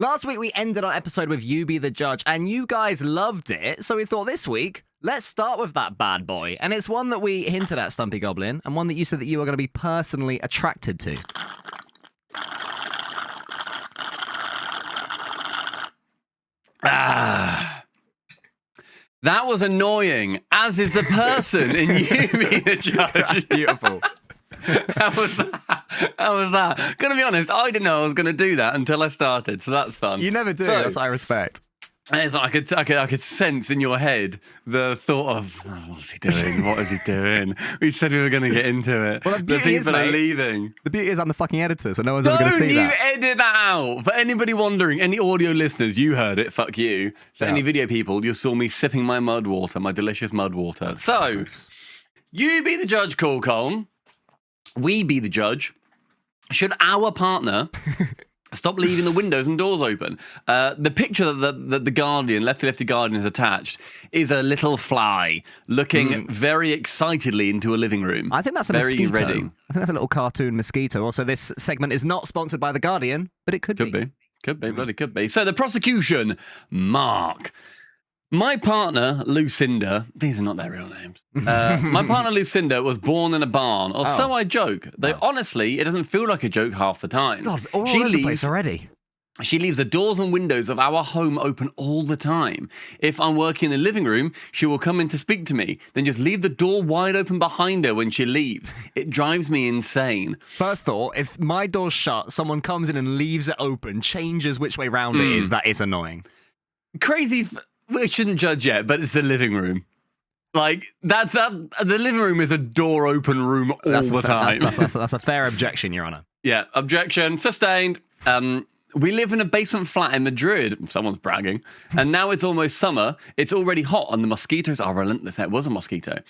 Last week we ended our episode with You Be the Judge, and you guys loved it, so we thought this week, let's start with that bad boy. And it's one that we hinted at, Stumpy Goblin, and one that you said that you were going to be personally attracted to. That was annoying, as is the person in You Be the Judge. That's beautiful. How was that? Gonna be honest, I didn't know I was gonna do that until I started, so that's fun. You never do. That's what I respect. It's like I could sense in your head the thought of, what's he doing? What is he doing? We said we were going to get into it. Well, the people are leaving. The beauty is I'm the fucking editor, so no one's ever going to see that. Don't you edit that out. For anybody wondering, any audio listeners, you heard it, fuck you. For any video people, you saw me sipping my mud water, my delicious mud water. So, you be the judge, Colm. We be the judge. Should our partner... stop leaving the windows and doors open. The picture that the Guardian, Lefty Guardian, has attached is a little fly looking very excitedly into a living room. I think that's a very mosquito. ready. I think that's a little cartoon mosquito. Also, this segment is not sponsored by the Guardian, but it could be. Could be, bloody could be. So the prosecution, Mark. My partner, Lucinda, these are not their real names. My partner, Lucinda, was born in a barn, or so I joke. Though, honestly, it doesn't feel like a joke half the time. God, all over the place already. She leaves the doors and windows of our home open all the time. If I'm working in the living room, she will come in to speak to me, then just leave the door wide open behind her when she leaves. It drives me insane. First thought, if my door's shut, someone comes in and leaves it open, changes which way round it is, that is annoying. Crazy... We shouldn't judge yet, but it's the living room. Like, the living room is a door open room all the time. That's a fair objection, Your Honour. Yeah, objection, sustained. We live in a basement flat in Madrid. Someone's bragging. And now it's almost summer. It's already hot and the mosquitoes are relentless. It was a mosquito.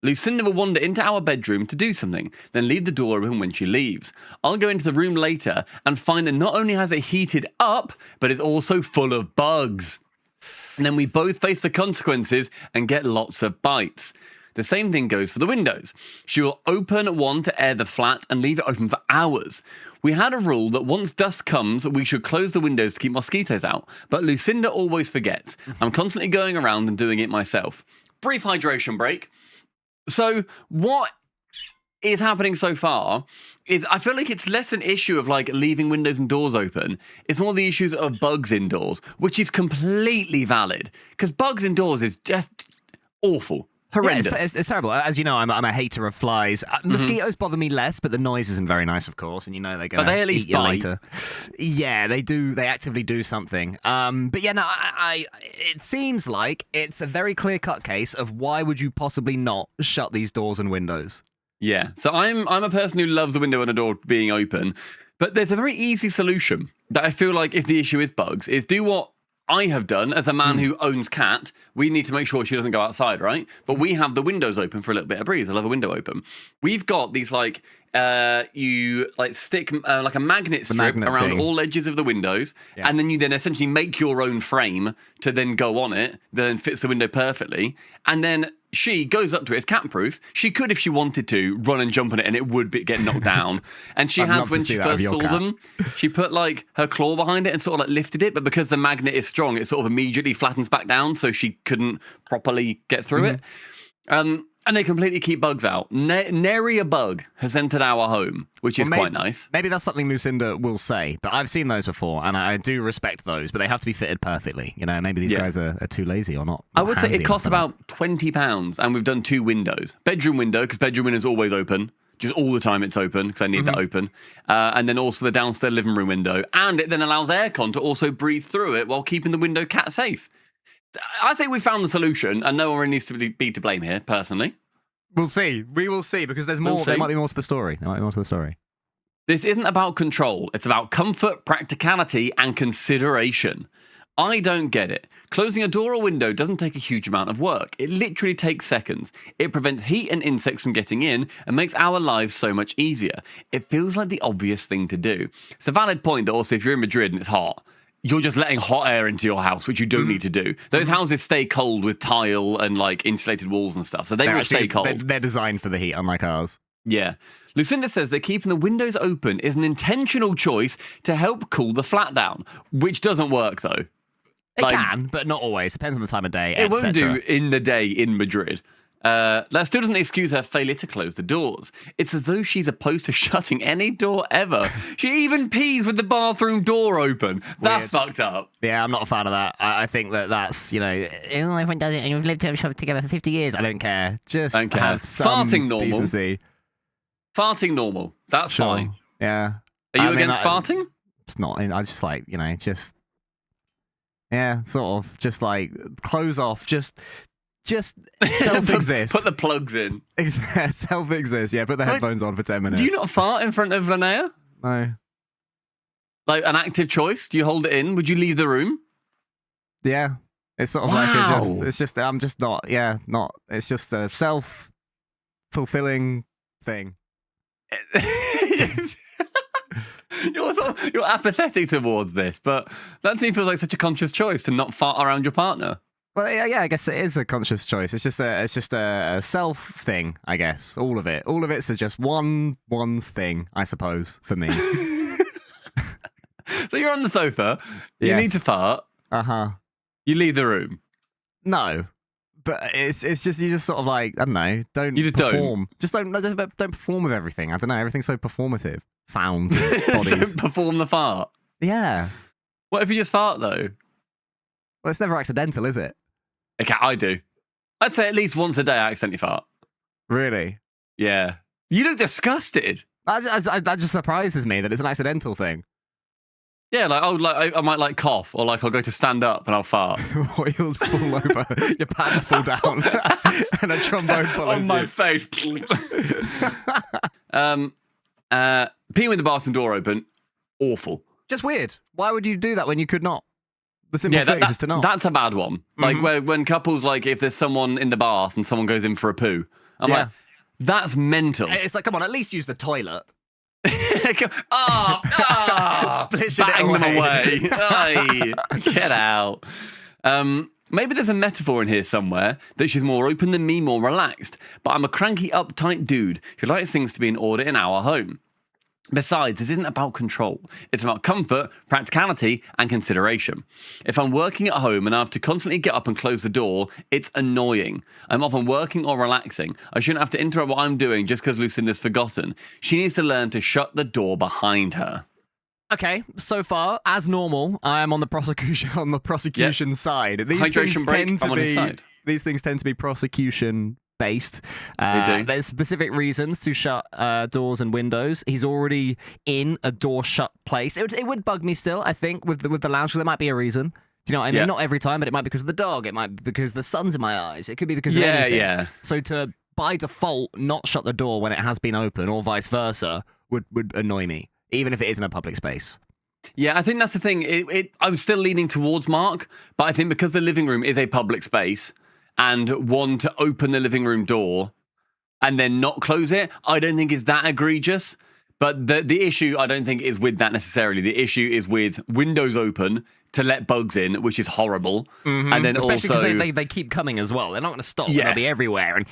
Lucinda will wander into our bedroom to do something, then leave the door open when she leaves. I'll go into the room later and find that not only has it heated up, but it's also full of bugs. And then we both face the consequences and get lots of bites. The same thing goes for the windows. She will open one to air the flat and leave it open for hours. We had a rule that once dusk comes, we should close the windows to keep mosquitoes out. But Lucinda always forgets. I'm constantly going around and doing it myself. Brief hydration break. So what is happening so far is I feel like it's less an issue of like leaving windows and doors open. It's more the issues of bugs indoors, which is completely valid because bugs indoors is just awful. Horrendous. Yeah, it's terrible. As you know, I'm a hater of flies. Mosquitoes bother me less, but the noise isn't very nice, of course, and you know they're going to eat you later. Yeah, they do. They actively do something. But yeah, no, it seems like it's a very clear-cut case of why would you possibly not shut these doors and windows? Yeah, so I'm a person who loves a window and a door being open, but there's a very easy solution that I feel like if the issue is bugs, is do what I have done as a man who owns cat. We need to make sure she doesn't go outside, right? But we have the windows open for a little bit of breeze. I love a window open. We've got these you stick like a magnet strip around all edges of the windows, and then you then essentially make your own frame to then go on it, then fits the window perfectly, and then she goes up to it. It's cat-proof. She could, if she wanted to, run and jump on it, and it would get knocked down. And she has, when she first saw them, she put like her claw behind it and sort of like lifted it, but because the magnet is strong, it sort of immediately flattens back down, so she couldn't properly get through it. And they completely keep bugs out. Nary a bug has entered our home, which is quite nice. Maybe that's something Lucinda will say, but I've seen those before, and I do respect those, but they have to be fitted perfectly. You know, maybe these guys are too lazy or not. I would say it costs about £20, and we've done 2 windows. Bedroom window, because bedroom window is always open. Just all the time it's open, because I need that open. And then also the downstairs living room window. And it then allows aircon to also breathe through it while keeping the window cat safe. I think we found the solution, and no one really needs to be to blame here, personally. We'll see. We will see, because there's more. There might be more to the story. This isn't about control. It's about comfort, practicality, and consideration. I don't get it. Closing a door or window doesn't take a huge amount of work. It literally takes seconds. It prevents heat and insects from getting in and makes our lives so much easier. It feels like the obvious thing to do. It's a valid point that also if you're in Madrid and it's hot, you're just letting hot air into your house, which you don't need to do. Those houses stay cold with tile and like insulated walls and stuff, so they will stay cold. They're designed for the heat, unlike ours. Yeah. Lucinda says that keeping the windows open is an intentional choice to help cool the flat down, which doesn't work, though. It can, but not always. Depends on the time of day, It won't do in the day in Madrid. That still doesn't excuse her failure to close the doors. It's as though she's opposed to shutting any door ever. She even pees with the bathroom door open. That's fucked up. Yeah, I'm not a fan of that. I think that's, everyone does it and you've lived together for 50 years. I don't care. Just have some decency. Farting normal. That's fine. Yeah. Are you against farting? It's not. I just yeah, sort of. Just close off. Just self-exist. Put the plugs in. Self-exist. Yeah, put the headphones on for 10 minutes. Do you not fart in front of Linnea? No. Like an active choice? Do you hold it in? Would you leave the room? Yeah. It's sort of I'm just not, it's just a self-fulfilling thing. You're apathetic towards this, but that to me feels like such a conscious choice to not fart around your partner. Well, yeah, I guess it is a conscious choice. It's just a self thing, I guess. All of it's just one's thing, I suppose, for me. So you're on the sofa. You need to fart. You leave the room. No, but it's just you just sort of I don't know. Don't you just perform. Don't perform with everything. I don't know. Everything's so performative. Sounds, bodies. Don't perform the fart. Yeah. What if you just fart though? Well, it's never accidental, is it? Okay, I do. I'd say at least once a day I accidentally fart. Really? Yeah. You look disgusted. That just surprises me that it's an accidental thing. Yeah, I might cough, or I'll go to stand up and I'll fart. Or you'll fall over, your pants fall down, and a trombone follows on my face. Peeing with the bathroom door open, awful. Just weird. Why would you do that when you could not? The simple thing is just to not. That's a bad one. Like when couples, if there's someone in the bath and someone goes in for a poo, I'm like, that's mental. It's like, come on, at least use the toilet. Bang them away. Get out. Maybe there's a metaphor in here somewhere that she's more open than me, more relaxed. But I'm a cranky, uptight dude who likes things to be in order in our home. Besides, this isn't about control. It's about comfort, practicality, and consideration. If I'm working at home and I have to constantly get up and close the door, it's annoying. I'm often working or relaxing. I shouldn't have to interrupt what I'm doing just because Lucinda's forgotten. She needs to learn to shut the door behind her. Okay, so far, as normal, I am on the prosecution side. These Hydration break, I'm on his side. These things tend to be prosecution-based. There's specific reasons to shut doors and windows. He's already in a door-shut place. It would bug me still, I think, with the lounge, because there might be a reason. Do you know what I mean? Not every time, but it might be because of the dog. It might be because the sun's in my eyes. It could be because of anything. Yeah. So to, by default, not shut the door when it has been open, or vice versa, would annoy me, even if it is in a public space. Yeah, I think that's the thing. I'm still leaning towards Mark, but I think because the living room is a public space, and one to open the living room door and then not close it, I don't think is that egregious. But the issue, I don't think, is with that necessarily. The issue is with windows open to let bugs in, which is horrible. And then especially also because they keep coming as well. They're not going to stop. They'll be everywhere and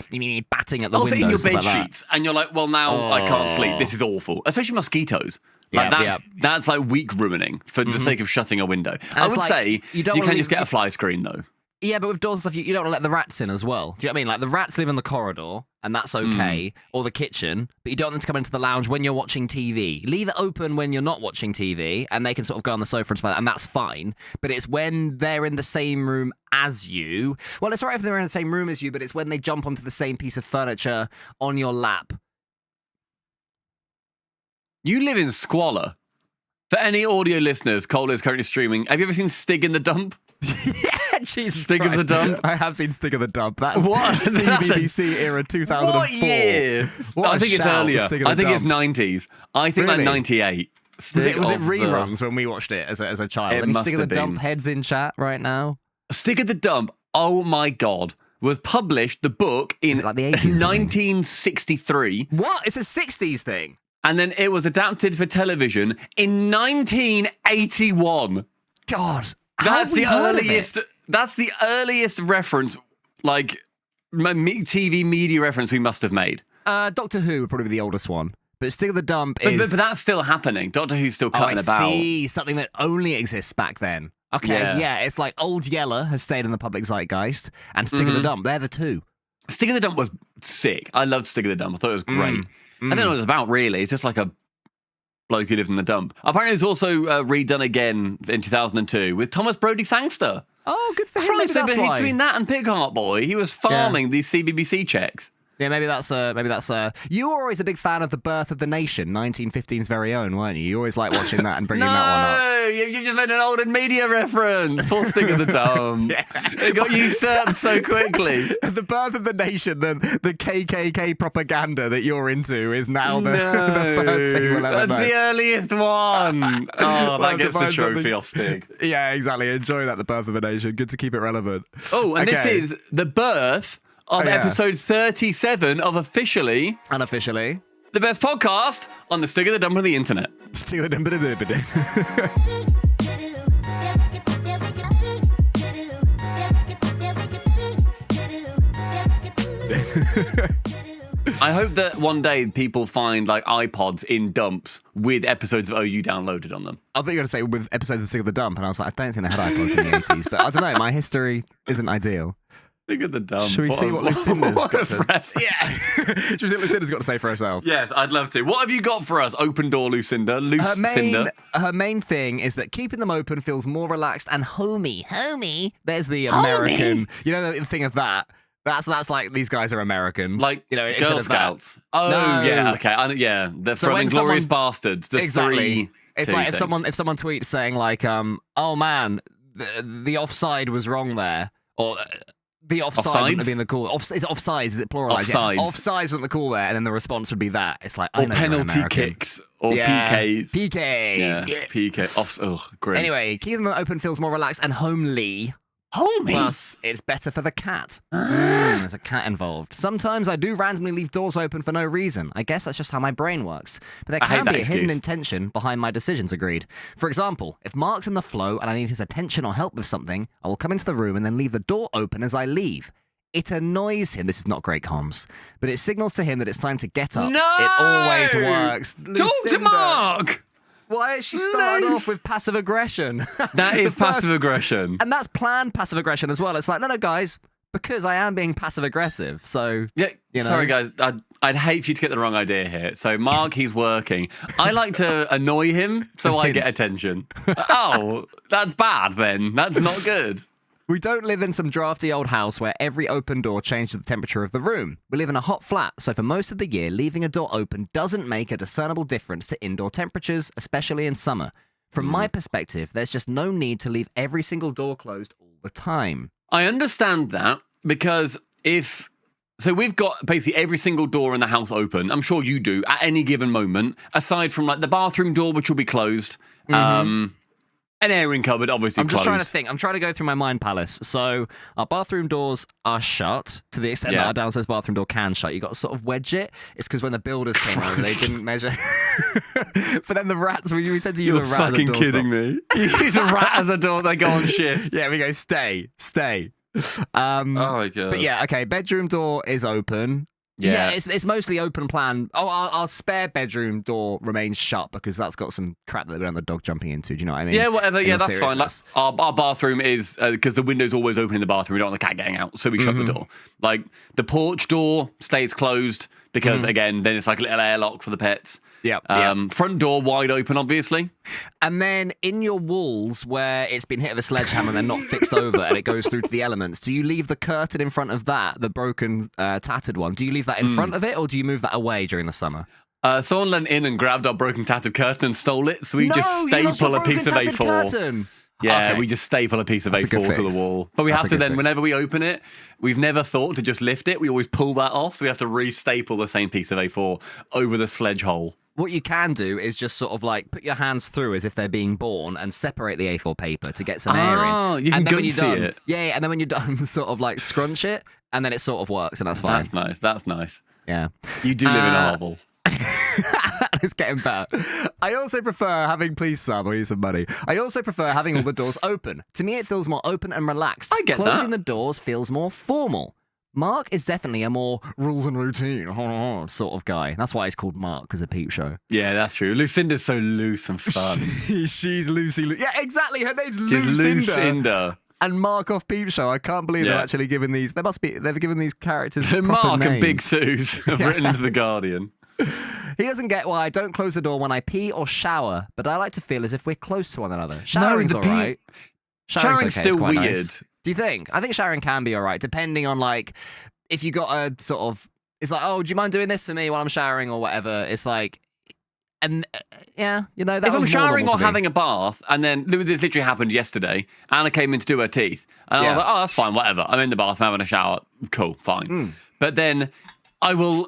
batting at the also windows. Also in your bed sheets, and you're like, well, now I can't sleep. This is awful. Especially mosquitoes. That's like week ruining for the sake of shutting a window. And I would say you can just get a fly screen though. Yeah, but with doors and stuff, you don't want to let the rats in as well. Do you know what I mean? Like, the rats live in the corridor, and that's okay, or the kitchen, but you don't want them to come into the lounge when you're watching TV. Leave it open when you're not watching TV, and they can sort of go on the sofa and stuff like that, and that's fine. But it's when they're in the same room as you. Well, it's all right if they're in the same room as you, but it's when they jump onto the same piece of furniture on your lap. You live in squalor. For any audio listeners, Cole is currently streaming. Have you ever seen Stig in the Dump? Yeah, Jesus Stig Christ. of the Dump? I have seen Stig of the Dump. That's what? BBC era 2004. What year? I think it's earlier. I think it's 90s. I think like 98. Was it reruns when we watched it as a child? Any Stig of the Dump heads in chat right now? Stig of the Dump, oh my God, was published, the book, in like the 80s 1963. What? It's a 60s thing? And then it was adapted for television in 1981. God. That's the earliest. That's the earliest reference, like TV media reference we must have made. Doctor Who would probably be the oldest one. But Stick of the Dump but is... But that's still happening. Doctor Who's still cutting about. I see. Something that only exists back then. Okay, yeah. It's like Old Yeller has stayed in the public zeitgeist, and Stick of the Dump, they're the two. Stick of the Dump was sick. I loved Stick of the Dump. I thought it was great. I don't know what it's about, really. It's just like a bloke who lived in the dump. Apparently, it was also redone again in 2002 with Thomas Brodie Sangster. Oh, good for him. Maybe that's why. Between that and Pig Heart Boy, he was farming these CBBC checks. Yeah, maybe that's. You were always a big fan of The Birth of the Nation, 1915's very own, weren't you? You always like watching that and bringing that one up. No, you just made an old media reference. Poor Stick of the Dump. It got usurped so quickly. The Birth of the Nation, the KKK propaganda that you're into, is now the first thing we'll ever know. That's the earliest one. Oh, that gets the trophy off Stig. Yeah, exactly. Enjoy that, The Birth of the Nation. Good to keep it relevant. Oh, and this is the birth of episode 37 of Officially Unofficially, the best podcast on the Stick of the Dump of the internet. Stick of the Dump of the internet. I hope that one day people find like iPods in dumps with episodes of OU downloaded on them. I thought you were going to say with episodes of Stick of the Dump, and I was like, I don't think they had iPods in the 80s, but I don't know, my history isn't ideal. Stick of the Dump. Should we see what Lucinda's got to... Yeah. Should we see what Lucinda's got to say for herself? Yes, I'd love to. What have you got for us, Open Door Lucinda? Her main thing is that keeping them open feels more relaxed and homey. Homey? There's the American... You know the thing of that? That's like these guys are American. Like, you know, Girl Scouts. Oh, no. Yeah, okay. They're from Inglourious Bastards. Exactly. It's like if someone tweets saying like, oh man, the offside was wrong there. Or... The offside wouldn't have been the call. Is it offsides? Is it pluralized? Offsides. Yeah. Offsides wasn't the call there, and then the response would be that. It's like, I know penalty kicks or PKs. PK. Yeah, PK. Great. Anyway, keeping them open feels more relaxed and homely. Homey? Plus, it's better for the cat. There's a cat involved. Sometimes I do randomly leave doors open for no reason. I guess that's just how my brain works. But there can be a hidden intention behind my decisions, agreed. For example, if Mark's in the flow and I need his attention or help with something, I will come into the room and then leave the door open as I leave. It annoys him. This is not great comms, but it signals to him that it's time to get up. No! It always works. Talk to Mark! Why is she starting off with passive aggression? That is passive aggression. And that's planned passive aggression as well. It's like, no, guys, because I am being passive aggressive. So, yeah, you know. Sorry, guys. I'd hate for you to get the wrong idea here. So, Mark, he's working. I like to annoy him so I get attention. Oh, that's bad then. That's not good. We don't live in some drafty old house where every open door changes the temperature of the room. We live in a hot flat, so for most of the year, leaving a door open doesn't make a discernible difference to indoor temperatures, especially in summer. From my perspective, there's just no need to leave every single door closed all the time. I understand that because so we've got basically every single door in the house open. I'm sure you do at any given moment, aside from like the bathroom door, which will be closed. An airing cupboard, obviously, I'm just trying to think. I'm trying to go through my mind palace. So our bathroom doors are shut to the extent that our downstairs bathroom door can shut. You got to sort of wedge it. It's because when the builders came over, they didn't measure. But then the rats, we tend to use a rat as a door. You're fucking kidding me. You use a rat as a door, they go on shift. Yeah, we go, stay. Oh my God. But yeah, okay, bedroom door is open. Yeah, it's mostly open plan. Oh, our spare bedroom door remains shut because that's got some crap that we don't want the dog jumping into. Do you know what I mean? Yeah, whatever. Yeah, that's fine. Like, our bathroom is, because the window's always open in the bathroom. We don't want the cat getting out, so we shut the door. Like, the porch door stays closed because, again, then it's like a little airlock for the pets. Yeah. Front door wide open, obviously. And then in your walls where it's been hit with a sledgehammer and they're not fixed over and it goes through to the elements, do you leave the curtain in front of that, the broken, tattered one? Do you leave that in front of it or do you move that away during the summer? Someone leant in and grabbed our broken tattered curtain and stole it, so we just staple a piece of A4. Curtain. Yeah, okay. We just staple a piece of A4 to the wall. But we have to then, whenever we open it, we've never thought to just lift it. We always pull that off, so we have to re-staple the same piece of A4 over the sledge hole. What you can do is just sort of like put your hands through as if they're being born and separate the A4 paper to get some air in. Oh, you can see it. Yeah, and then when you're done, sort of like scrunch it, and then it sort of works, and that's fine. That's nice. Yeah. You do live in a hovel. It's getting better. I also prefer having, please Sam, I need some money. I also prefer having all the doors open. To me, it feels more open and relaxed. I get Closing the doors feels more formal. Mark is definitely a more rules and routine sort of guy. That's why it's called Mark, because of Peep Show. Yeah, that's true. Lucinda's so loose and fun. She's Lucy. Yeah, exactly. Her name's Lucinda. And Mark off Peep Show. I can't believe they're actually giving these. They've given these characters proper Mark names. and Big Suze have written into The Guardian. He doesn't get why I don't close the door when I pee or shower, but I like to feel as if we're close to one another. Showering's all right. Showering's okay, still weird. Nice. Do you think? I think showering can be all right, depending on, like, if you got a sort of, it's like, oh, do you mind doing this for me while I'm showering or whatever? It's like, and yeah, you know, that if I'm showering or having a bath, and then this literally happened yesterday, Anna came in to do her teeth, and I was like, oh, that's fine, whatever. I'm in the bath, I'm having a shower, cool, fine. But then I will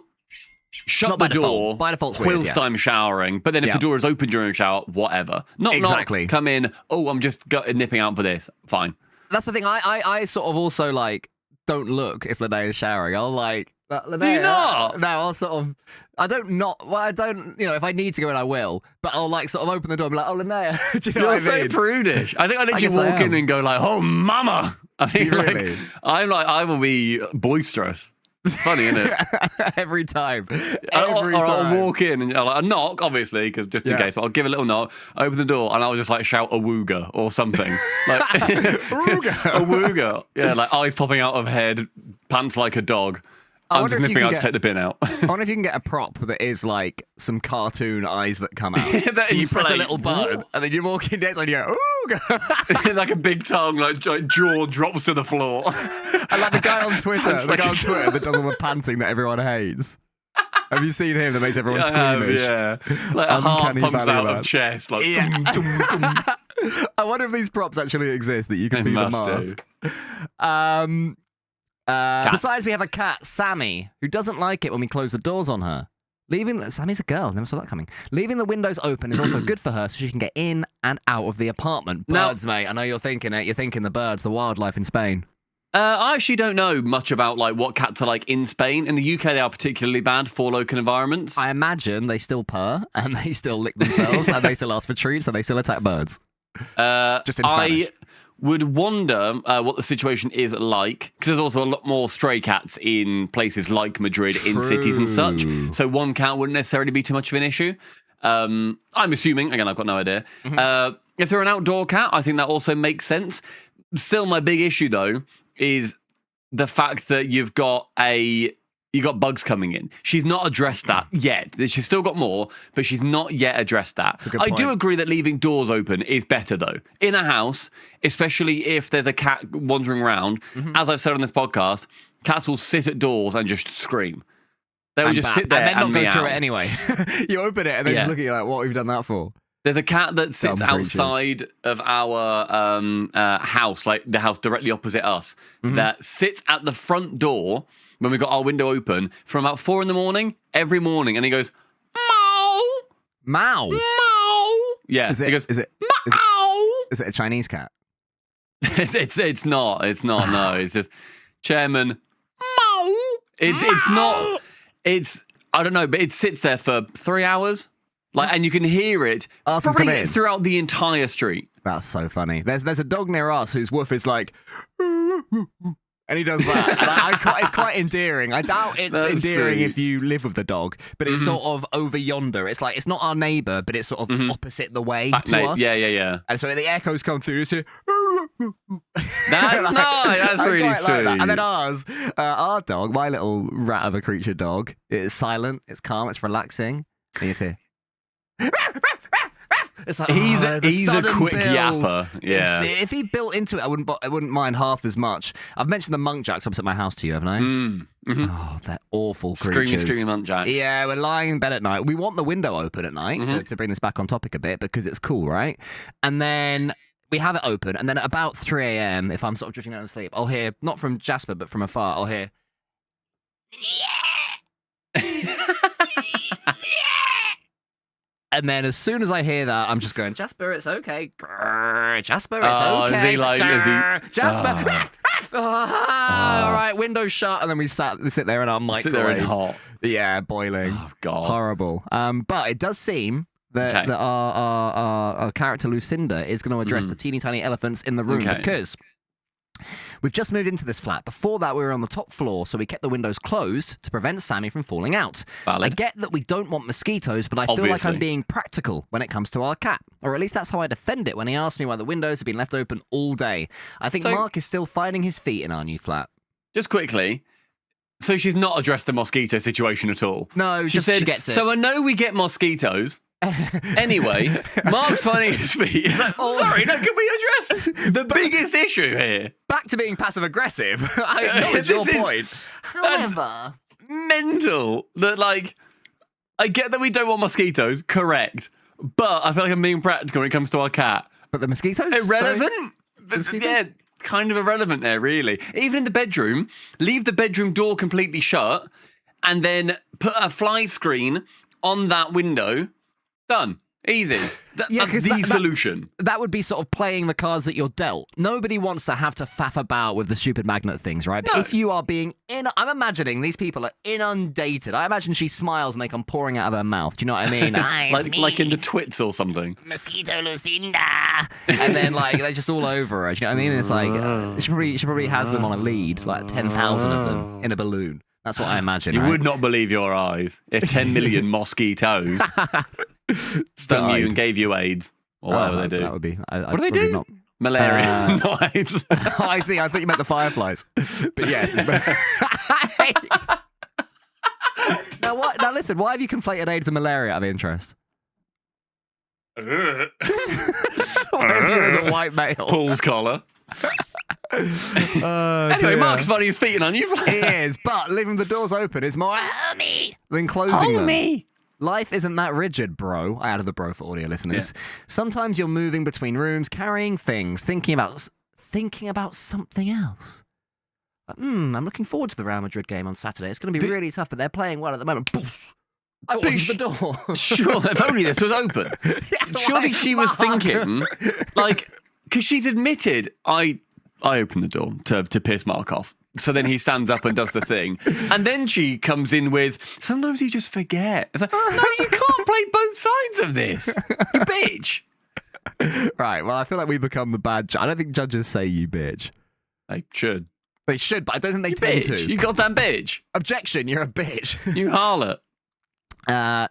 shut the door by default, whilst I'm showering, but then if the door is open during a shower, whatever. Not come in, oh, I'm just nipping out for this, fine. That's the thing, I sort of also, like, don't look if Linnea is showering. I'll like, Linnea, do you not? No, I'll sort of, I don't, you know, if I need to go in, I will, but I'll like sort of open the door and be like, oh, Linnea, do you know what I mean? You're so prudish. I think I literally walk in and go like, oh, mama. I think really? I will be boisterous. It's funny, isn't it? Every time. I'll walk in and I'll knock, obviously, because just in case, but I'll give a little knock, open the door, and I'll just like shout a wooga or something. Like, a wooga. Yeah, like eyes popping out of head, pants like a dog. I'm just nipping out to take the bin out. I wonder if you can get a prop that is like some cartoon eyes that come out. So you press a little button, and then you walk in next and you go, ooh! Like a big tongue, like jaw drops to the floor. And like the guy on Twitter, that does all the panting that everyone hates. Have you seen him that makes everyone squeamish? Yeah. Like a heart pumps out of chest. Like, dum, dum, dum. I wonder if these props actually exist, that you can be the mask. Besides, we have a cat, Sammy, who doesn't like it when we close the doors on her. Sammy's a girl, never saw that coming. Leaving the windows open is also good for her so she can get in and out of the apartment. Birds, mate, I know you're thinking it. You're thinking the birds, the wildlife in Spain. I actually don't know much about like what cats are like in Spain. In the UK, they are particularly bad for local environments. I imagine they still purr, and they still lick themselves, and they still ask for treats, and they still attack birds. Just in Spanish. Would wonder what the situation is like, because there's also a lot more stray cats in places like Madrid, in cities and such. So one cat wouldn't necessarily be too much of an issue. I'm assuming, again, I've got no idea. If they're an outdoor cat, I think that also makes sense. Still, my big issue, though, is the fact that you've got bugs coming in. She's not addressed that yet. She's still got more, but she's not yet addressed that. I do agree that leaving doors open is better, though. In a house, especially if there's a cat wandering around, as I've said on this podcast, cats will sit at doors and just scream. They will just sit there and then not meow. go through it anyway. You open it and then just look at you like, what have you done that for? There's a cat that sits outside of our house, like the house directly opposite us, that sits at the front door when we've got our window open from about 4 a.m. every morning, and he goes, meow. Meow? Meow. Yeah. Is it a Chinese cat? It's not, no. It's just, Chairman, meow. It's not, I don't know, but it sits there for 3 hours. Like, and you can hear it throughout the entire street. That's so funny. There's a dog near us whose woof is like, and he does that. And it's quite endearing. I doubt it's endearing if you live with the dog, but it's sort of over yonder. It's like, it's not our neighbour, but it's sort of opposite the way to us. Yeah. And so the echoes come through. You see, that's nice. That's really sweet. Like, and then our dog, my little rat of a creature dog, it's silent, it's calm, it's relaxing. And you see, it's like, he's a quick build. yapper. Yeah. If he built into it, I wouldn't mind half as much. I've mentioned the muntjacks opposite my house to you, haven't I? Oh, they're awful creatures. Screaming muntjacks. Yeah, we're lying in bed at night. We want the window open at night to bring this back on topic a bit because it's cool, right? And then we have it open, and then at about 3 a.m, if I'm sort of drifting down to sleep, I'll hear, not from Jasper, but from afar, I'll hear, and then as soon as I hear that, I'm just going, Jasper, it's okay. Grr, Jasper, it's okay. Is he like, Jasper. All right, window shut. And then we sit there in our microwave. Sit there in hot. Yeah, boiling. Oh, God. Horrible. But it does seem that our character Lucinda is going to address the teeny tiny elephants in the room because We've just moved into this flat. Before that, we were on the top floor, so we kept the windows closed to prevent Sammy from falling out. Valid. I get that we don't want mosquitoes, but I feel like I'm being practical when it comes to our cat. Or at least that's how I defend it when he asked me why the windows have been left open all day. I think Mark is still finding his feet in our new flat. Just quickly, so she's not addressed the mosquito situation at all? No, she gets it. So I know we get mosquitoes. Anyway, Mark's finding his feet. It's like, sorry, no, can we address the biggest issue here? Back to being passive-aggressive. I acknowledge your point. However, mental that, like, I get that we don't want mosquitoes, correct, but I feel like I'm being practical when it comes to our cat. But the mosquitoes? Irrelevant? Yeah, kind of irrelevant there, really. Even in the bedroom, leave the bedroom door completely shut and then put a fly screen on that window. Done. Easy. That's the solution. That would be sort of playing the cards that you're dealt. Nobody wants to have to faff about with the stupid magnet things, right? But if you are being I'm imagining these people are inundated. I imagine she smiles and they come pouring out of her mouth. Do you know what I mean? like in the twits or something. Mosquito Lucinda. And then like they're just all over her. Do you know what I mean? It's like she probably has them on a lead, like 10,000 of them in a balloon. That's what I imagine. You would not believe your eyes if 10 million mosquitoes stung you and gave you AIDS, or whatever they do. That would be. What do they do? Not. Malaria, not AIDS. I see. I thought you meant the fireflies. But yes. Now listen. Why have you conflated AIDS and malaria out of interest? Why have you as a white male? Paul's collar. Anyway, Mark's finding his feet in our new flat. He is, but leaving the doors open is more homey than closing them. Life isn't that rigid, bro. I added the bro for audio listeners. Yeah. Sometimes you're moving between rooms, carrying things, thinking about something else. I'm looking forward to the Real Madrid game on Saturday. It's going to be really tough, but they're playing well at the moment. I opened the door. Sure, if only this was open. Surely she was thinking, like, because she's admitted, I opened the door to piss Mark off. So then he stands up and does the thing. And then she comes in with, sometimes you just forget. It's like, no, you can't play both sides of this. You bitch. Right, well, I feel like we become the bad judge. I don't think judges say you bitch. They should. They should, but I don't think they tend to. You goddamn bitch. Objection, you're a bitch. You harlot.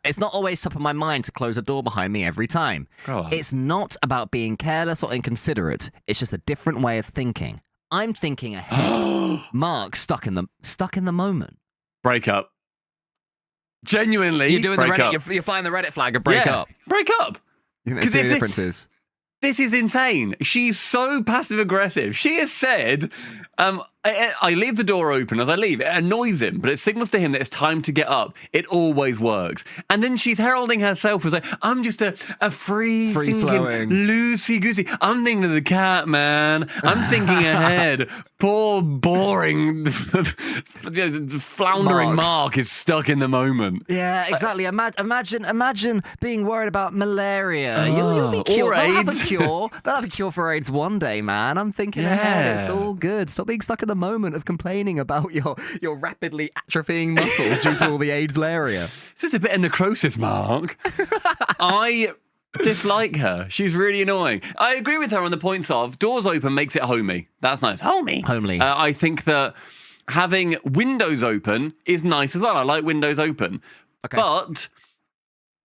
It's not always top of my mind to close a door behind me every time. It's not about being careless or inconsiderate. It's just a different way of thinking. I'm thinking ahead. Mark, stuck in the moment. Break up. Genuinely, you're doing break up. You're flying the Reddit flag and break up. Break up. You think there's two differences? This is insane. She's so passive-aggressive. She has said, I leave the door open as I leave. It annoys him, but it signals to him that it's time to get up. It always works. And then she's heralding herself as like, I'm just a free-flowing, loosey-goosey. I'm thinking of the cat, man. I'm thinking ahead. Poor, boring, floundering Mark is stuck in the moment. Yeah, exactly. Imagine being worried about malaria. You'll be cured. They'll have a cure for AIDS one day, man. I'm thinking ahead. It's all good. Stop being stuck in the moment of complaining about your rapidly atrophying muscles due to all the AIDS malaria. This is a bit of necrosis, Mark. I dislike her. She's really annoying. I agree with her on the points of doors open makes it homey. That's nice. Homely. I think that having windows open is nice as well. I like windows open. Okay. But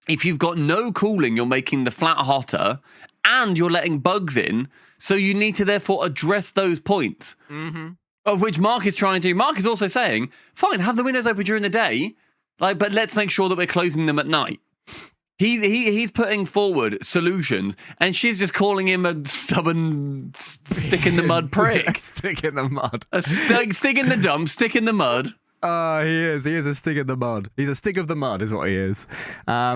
if you've got no cooling, you're making the flat hotter and you're letting bugs in. So you need to therefore address those points. Mm-hmm. Of which Mark is trying to. Mark is also saying, fine, have the windows open during the day, but let's make sure that we're closing them at night. He's putting forward solutions, and she's just calling him a stubborn stick in the mud prick. Stick in the mud. A stick in the dump, stick in the mud. He is a stick in the mud. He's a stick of the mud is what he is. I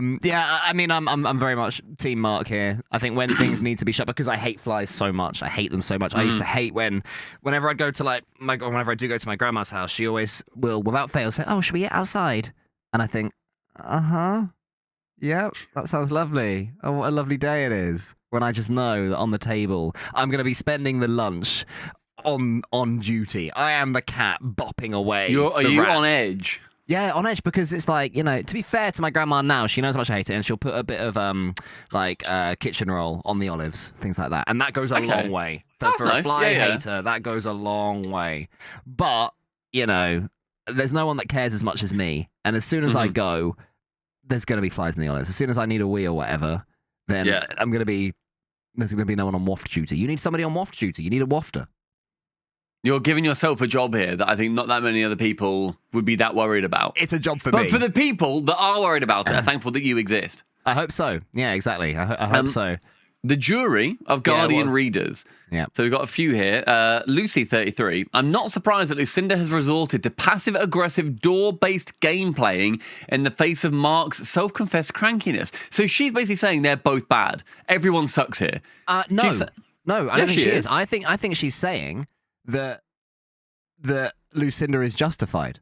mean, I'm very much team Mark here. I think when things need to be shut, because I hate flies so much. I hate them so much. I used to hate whenever I'd go to whenever I do go to my grandma's house, she always will, without fail, say, "Oh, should we eat outside?" And I think, yeah, that sounds lovely. Oh, what a lovely day it is. When I just know that on the table, I'm going to be spending the lunch on duty. I am the cat bopping away. Are you on edge? Yeah, on edge, because it's like, to be fair to my grandma now, she knows how much I hate it, and she'll put a bit of kitchen roll on the olives, things like that, and that goes a long way For a fly hater, that goes a long way. But, you know, there's no one that cares as much as me. And as soon as I go, there's going to be flies in the olives. As soon as I need a wee or whatever, then there's going to be no one on waft duty. You need somebody on waft duty. You need a wafter. You're giving yourself a job here that I think not that many other people would be that worried about. It's a job for me. But for the people that are worried about it, are thankful that you exist. I hope so. Yeah, exactly. I hope so. The jury of Guardian readers. Yeah. So we've got a few here. Lucy, 33. I'm not surprised that Lucinda has resorted to passive-aggressive door-based game playing in the face of Mark's self-confessed crankiness. So she's basically saying they're both bad. Everyone sucks here. No, I don't think she is. I think she's saying that Lucinda is justified.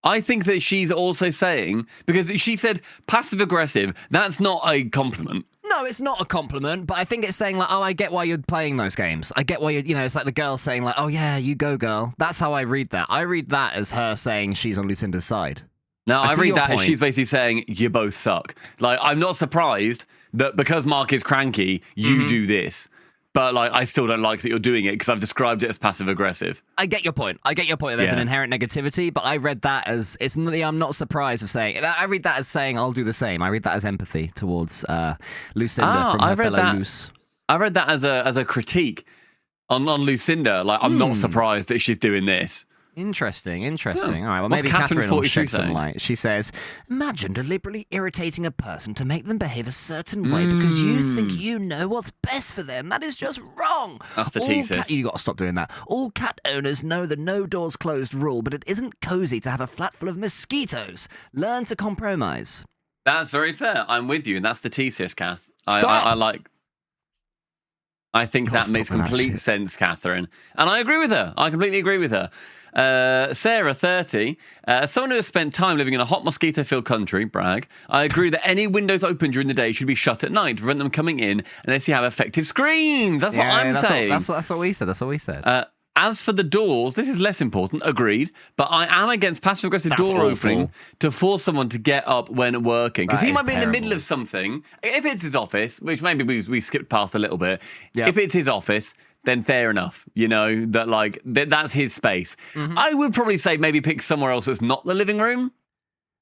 I think that she's also saying, because she said passive-aggressive, that's not a compliment. No, it's not a compliment, but I think it's saying, like, oh, I get why you're playing those games. I get why you know, it's like the girl saying, like, oh, yeah, you go, girl. That's how I read that. I read that as her saying she's on Lucinda's side. No, I read that as she's basically saying, you both suck. Like, I'm not surprised that because Mark is cranky, you do this. But, like, I still don't like that you're doing it because I've described it as passive-aggressive. I get your point. There's an inherent negativity, but I read that as, I'm not surprised of saying, I read that as saying I'll do the same. I read that as empathy towards Lucinda from her fellow Luce. I read that as a critique on Lucinda. Like, I'm not surprised that she's doing this. Interesting. All right, well, maybe Catherine will shed some light. She says, imagine deliberately irritating a person to make them behave a certain way because you think you know what's best for them. That is just wrong. That's the thesis. You got to stop doing that. All cat owners know the no doors closed rule, but it isn't cozy to have a flat full of mosquitoes. Learn to compromise. That's very fair. I'm with you, and that's the thesis, Kath. Stop. I think that makes complete sense, Catherine. And I agree with her. I completely agree with her. Sarah, 30. As someone who has spent time living in a hot mosquito-filled country, brag, I agree that any windows open during the day should be shut at night to prevent them coming in unless you have effective screens. That's what I'm saying. That's what we said. As for the doors, this is less important, agreed, but I am against passive-aggressive door opening to force someone to get up when working. Because he might be in the middle of something. If it's his office, which maybe we skipped past a little bit, if it's his office, then fair enough, you know, that's his space. I would probably say maybe pick somewhere else that's not the living room.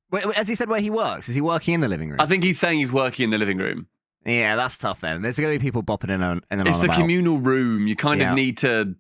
Wait, has he said where he works? Is he working in the living room? I think he's saying he's working in the living room. Yeah, that's tough then. There's going to be people bopping in and It's the communal room. You kind of need to...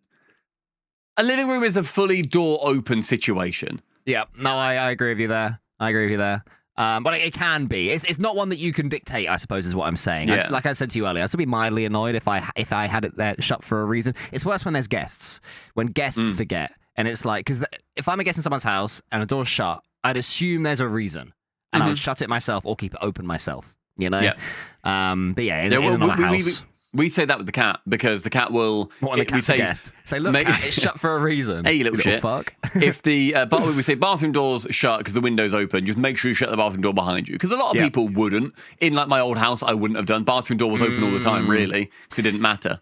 A living room is a fully door-open situation. Yeah, no, I agree with you there. But it can be. It's not one that you can dictate, I suppose, is what I'm saying. Yeah. Like I said to you earlier, I'd be mildly annoyed if I had it there shut for a reason. It's worse when there's guests. When guests forget. And it's like, because if I'm a guest in someone's house and a door's shut, I'd assume there's a reason. And I would shut it myself or keep it open myself, you know? Yeah. But yeah, in another house... We say that with the cat because the cat will. What, when the cat's a guest? Say, look, cat, it's shut for a reason. Hey, you little shit. Fuck. If the we say bathroom door's shut because the window's open, just make sure you shut the bathroom door behind you. Because a lot of people wouldn't. In like my old house, I wouldn't have done. Bathroom door was open all the time, really, because it didn't matter.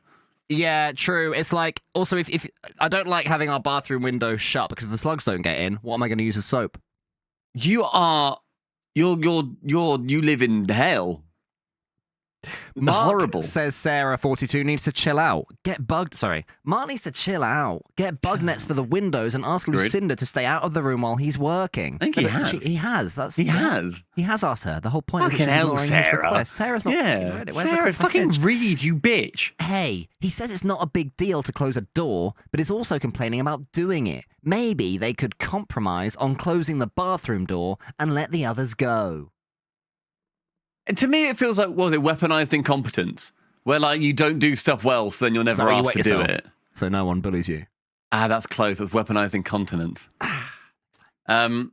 Yeah, true. It's like also if I don't like having our bathroom window shut because the slugs don't get in. What am I going to use as soap? You live in hell. Mark horrible. Says Sarah, 42, needs to chill out. Mark needs to chill out. Get bug nets for the windows and ask Lucinda to stay out of the room while he's working. I think he has. He has. He has asked her. The whole point fucking is that she's ignoring his Sarah. request. Sarah's not fucking read it. Sarah, fucking read, you bitch. Hey, he says it's not a big deal to close a door, but is also complaining about doing it. Maybe they could compromise on closing the bathroom door and let the others go. To me, it feels like, weaponized incompetence? Where, like, you don't do stuff well, so then you're never asked to do it. So no one bullies you. That's close. That's weaponized incontinence. Yeah,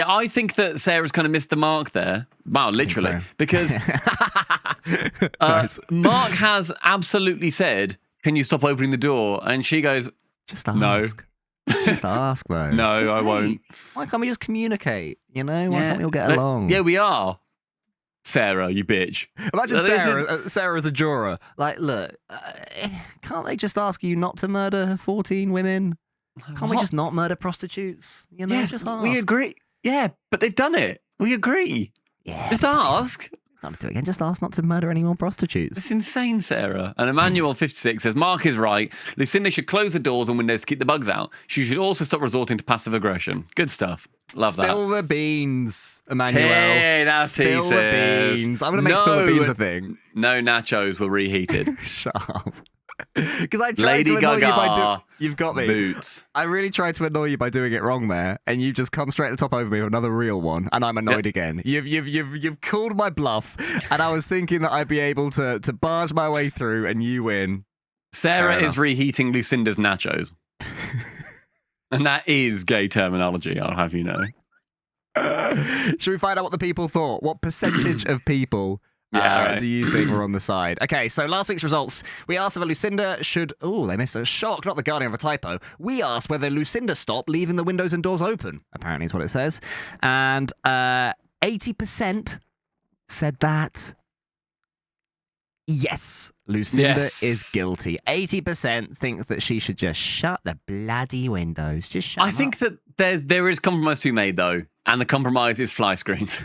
I think that Sarah's kind of missed the mark there. Wow, literally. So. Because Mark has absolutely said, can you stop opening the door? And she goes, just ask. No. Just ask, though. No, I won't. Why can't we just communicate? You know? Why can't we all get along? Yeah, we are. Sarah, you bitch. Imagine Sarah as a juror. Like, look, can't they just ask you not to murder 14 women? Can't we just not murder prostitutes? You know, just ask. We agree. Yeah, but they've done it. We agree. Yeah, just ask. Not to do it again. Just ask not to murder any more prostitutes. It's insane, Sarah. And Emmanuel 56 says, Mark is right. Lucinda should close the doors and windows to keep the bugs out. She should also stop resorting to passive aggression. Good stuff. Love that. Spill the beans, Emmanuel. Hey, that's Spill the beans. I'm going to make spill the beans a thing. No nachos were reheated. Shut up. Because I tried Lady to annoy Gaga, you by you've got me. Boots. I really tried to annoy you by doing it wrong there, and you just come straight to the top over me with another real one, and I'm annoyed again. You've called my bluff, and I was thinking that I'd be able to barge my way through, and you win. Sarah is reheating Lucinda's nachos. And that is gay terminology, I'll have you know. Should we find out what the people thought? What percentage of people do you think were on the side? Okay, so last week's results, we asked whether Lucinda should... Oh, they missed a shock, not the guardian of a typo. We asked whether Lucinda stopped leaving the windows and doors open, apparently is what it says. And 80% said that... Yes, Lucinda is guilty. 80% think that she should just shut the bloody windows. Just shut I think that there is compromise to be made, though. And the compromise is fly screens.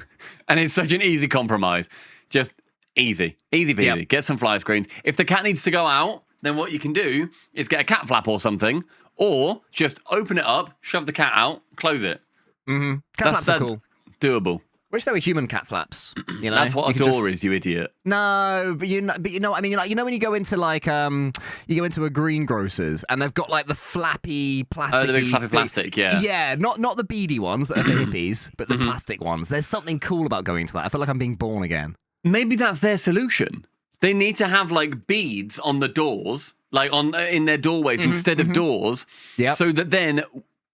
And it's such an easy compromise. Just easy peasy. Yep. Get some fly screens. If the cat needs to go out, then what you can do is get a cat flap or something, or just open it up, shove the cat out, close it. Mm-hmm. Cat flaps are cool. Doable. Wish there were human cat flaps. You know, that's what a door is, you idiot. No, but you know what I mean. You know when you go into you go into a greengrocer's and they've got like the flappy plastic. Oh, the big flappy plastic, yeah. Yeah, not the beady ones that are for hippies, but the plastic ones. There's something cool about going to that. I feel like I'm being born again. Maybe that's their solution. They need to have like beads on the doors, like in their doorways instead of doors, so that then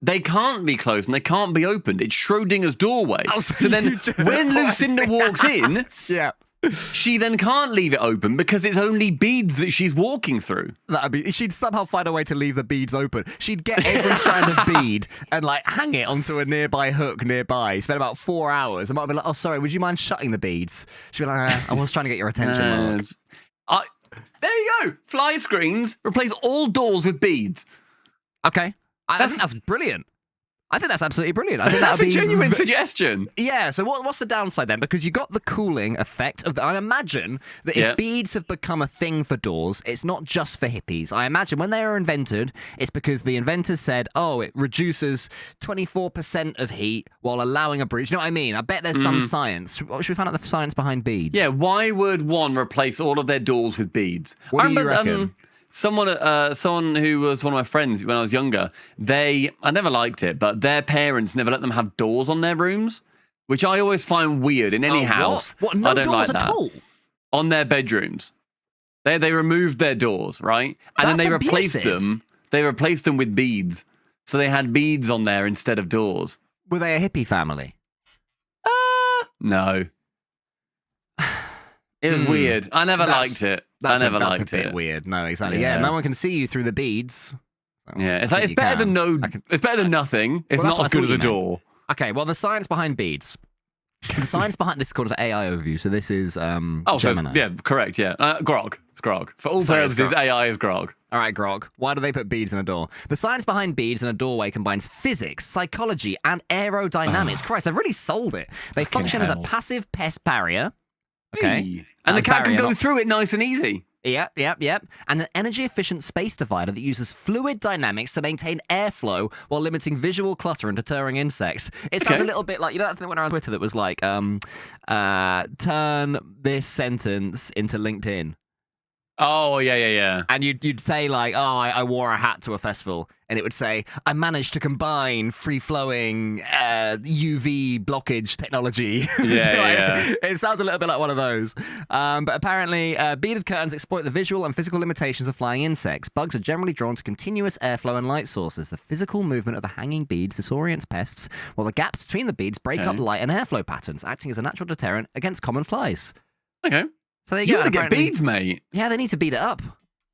they can't be closed and they can't be opened. It's Schrodinger's doorway. Oh, so then when Lucinda walks in, she then can't leave it open because it's only beads that she's walking through. She'd somehow find a way to leave the beads open. She'd get every strand of bead and like hang it onto a nearby hook nearby. Spend about 4 hours. I might be like, oh, sorry, would you mind shutting the beads? She'd be like, I was trying to get your attention, Mark. There you go. Fly screens. Replace all doors with beads. Okay. I think that's brilliant. I think that's absolutely brilliant. I think that's a genuine suggestion. Yeah, so what's the downside then? Because you got the cooling effect of I imagine that if beads have become a thing for doors, it's not just for hippies. I imagine when they were invented, it's because the inventors said, oh, it reduces 24% of heat while allowing a breeze. You know what I mean? I bet there's some science. Should we find out the science behind beads? Yeah, why would one replace all of their doors with beads? What do you reckon? Someone who was one of my friends when I was younger, I never liked it, but their parents never let them have doors on their rooms, which I always find weird in any house. What? No I don't doors like at that. all? On their bedrooms. They removed their doors, right? And then they replaced them. They replaced them with beads. So they had beads on there instead of doors. Were they a hippie family? No. It was weird. I never liked it. That's a bit weird. No, exactly. Yeah, no one can see you through the beads. Yeah, it's better than it's better than nothing. It's not as good as a door. Okay, well, the science behind beads. The science behind this is called an AI overview. So this is Gemini. So, correct. Yeah, Grog. It's Grog. For all purposes, AI is Grog. All right, Grog. Why do they put beads in a door? The science behind beads in a doorway combines physics, psychology, and aerodynamics. Christ, they've really sold it. They function as a passive pest barrier. Okay. Hey. And the cat can go through it nice and easy. Yep. And an energy-efficient space divider that uses fluid dynamics to maintain airflow while limiting visual clutter and deterring insects. It sounds a little bit like, you know that thing that went around Twitter that was like, turn this sentence into LinkedIn. Oh, yeah. And you'd say like, oh, I wore a hat to a festival. And it would say, I managed to combine free-flowing UV blockage technology. Yeah. It sounds a little bit like one of those. But apparently, beaded curtains exploit the visual and physical limitations of flying insects. Bugs are generally drawn to continuous airflow and light sources. The physical movement of the hanging beads disorients pests, while the gaps between the beads break up light and airflow patterns, acting as a natural deterrent against common flies. Okay. So there you want to get beads, mate. Yeah, they need to bead it up.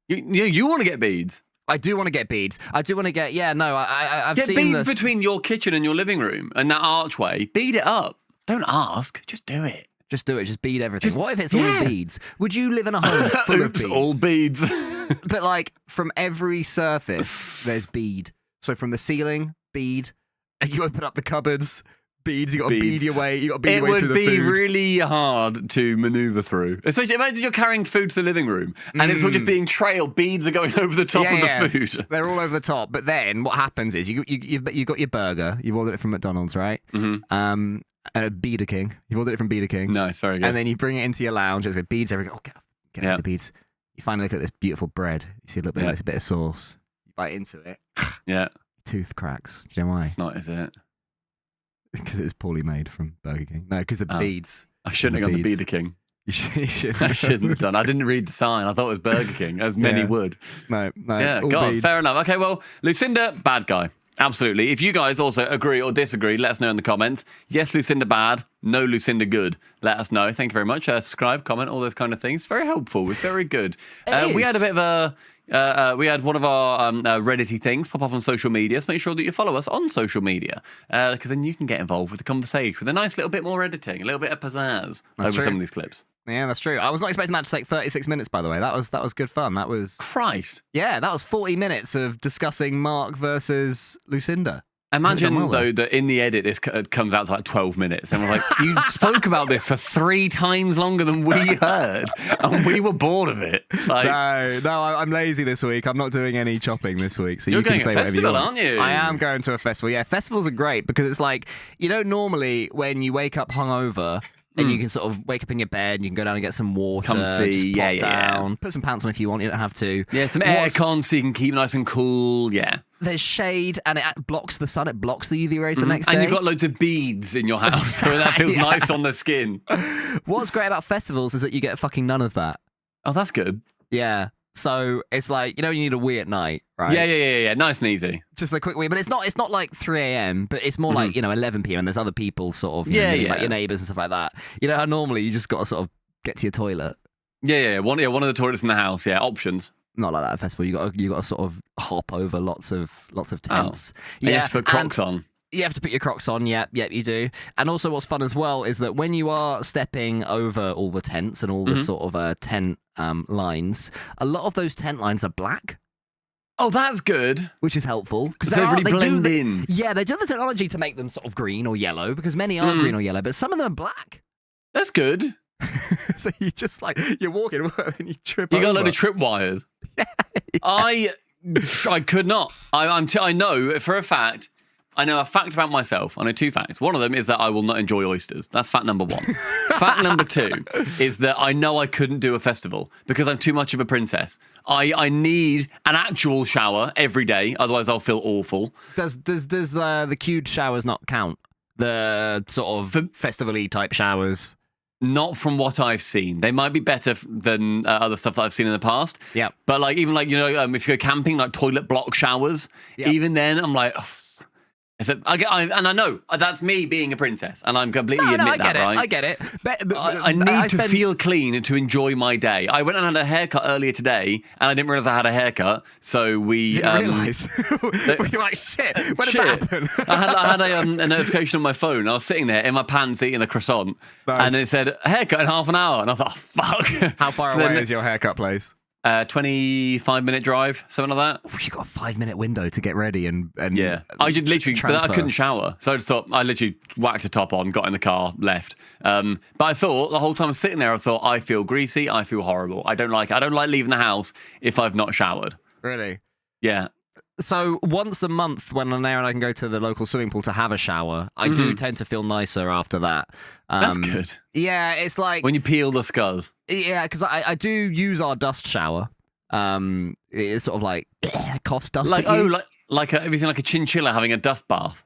You want to get beads? I do want to get beads. I do want to get, I've seen beads this. Between your kitchen and your living room and that archway. Bead it up. Don't ask. Just do it. Just do it. Just bead everything. What if it's all beads? Would you live in a home full of beads? All beads. But like from every surface, there's bead. So from the ceiling, bead. And you open up the cupboards, Beads, you got to bead your way. You got to bead your way through the food. It would be really hard to maneuver through. Especially imagine you're carrying food to the living room and it's all just being trailed. Beads are going over the top of the food. They're all over the top. But then what happens is you've got your burger. You've ordered it from McDonald's, right? Mm-hmm. Beader King. You've ordered it from Beader King. Nice, very good. And then you bring it into your lounge. It's got beads everywhere. Oh, get out the beads. You finally look at this beautiful bread. You see a little bit, like a bit of sauce. You bite into it. Yeah. Tooth cracks. Do you know why? It's not, is it? Because it was poorly made from Burger King. No, because of beads. I shouldn't have gone to Beader King. You should. I shouldn't have done. I didn't read the sign. I thought it was Burger King, as many would. No. Yeah, God, beads. Fair enough. Okay, well, Lucinda, bad guy. Absolutely. If you guys also agree or disagree, let us know in the comments. Yes, Lucinda bad. No, Lucinda good. Let us know. Thank you very much. Subscribe, comment, all those kind of things. Very helpful. It's very good. We had a bit of a... we had one of our Reddity things pop up on social media, so make sure that you follow us on social media, because then you can get involved with the conversation with a nice little bit more editing, a little bit of pizzazz over some of these clips. Yeah, that's true. I was not expecting that to take 36 minutes, by the way. That was good fun. That was... Christ. Yeah, that was 40 minutes of discussing Mark versus Lucinda. Imagine, though, that in the edit, this comes out to like 12 minutes. And we're like, you spoke about this for 3 times longer than we heard. And we were bored of it. Like, no, I'm lazy this week. I'm not doing any chopping this week. So you're you can say whatever you want. Aren't you? I am going to a festival. Yeah, festivals are great because it's like, normally when you wake up hungover... And you can sort of wake up in your bed and you can go down and get some water. Comfy, just pop down. Put some pants on if you want, you don't have to. Yeah, some aircon so you can keep nice and cool, yeah. There's shade and it blocks the sun, it blocks the UV rays the next day. And you've got loads of beads in your house, so that feels nice on the skin. What's great about festivals is that you get fucking none of that. Oh, that's good. Yeah. So it's like, you need a wee at night, right? Yeah. Nice and easy. Just a quick wee. But it's not like 3 a.m., but it's more like, 11 p.m. and there's other people sort of, like your neighbours and stuff like that. You know how normally you just got to sort of get to your toilet? Yeah. One of the toilets in the house, options. Not like that at a festival. You got to sort of hop over lots of tents. Oh. You have to put Crocs on. You have to put your Crocs on, yeah, you do. And also what's fun as well is that when you are stepping over all the tents and all the sort of tent lines, a lot of those tent lines are black. Oh, that's good. Which is helpful. Because they really blend in. Yeah, they do have the technology to make them sort of green or yellow, because many are green or yellow, but some of them are black. That's good. So you just you're walking and you trip over. You got a load of trip wires. I could not. I know for a fact... I know a fact about myself. I know 2 facts. One of them is that I will not enjoy oysters. That's fact number 1. Fact number 2 is that I know I couldn't do a festival because I'm too much of a princess. I need an actual shower every day, otherwise I'll feel awful. Does the queued showers not count? The sort of festival-y type showers? Not from what I've seen. They might be better than other stuff that I've seen in the past. Yeah. But even if you go camping, like toilet block showers, even then I'm like... Oh, and I know that's me being a princess, and I'm completely admit that, right? I get it. But I need to feel clean to enjoy my day. I went and had a haircut earlier today, and I didn't realise I had a haircut, so we... Didn't realise? Were you like, shit, when did that happen? I had a notification on my phone. I was sitting there in my pants eating a croissant, and it said, haircut in half an hour, and I thought, oh, fuck. How far away is your haircut place? 25-minute drive, something like that. Oh, you got a 5-minute window to get ready and yeah. I did literally, but I couldn't shower, so I just thought I literally whacked a top on, got in the car, left. But I thought the whole time I was sitting there, I thought I feel greasy, I feel horrible. I don't like leaving the house if I've not showered. Really? Yeah. So once a month, when Anna and I can go to the local swimming pool to have a shower, I do tend to feel nicer after that. That's good. Yeah, it's like... when you peel the scuzz. Yeah, because I do use our dust shower. It's sort of like coughs dust at you. Have you seen like a chinchilla having a dust bath?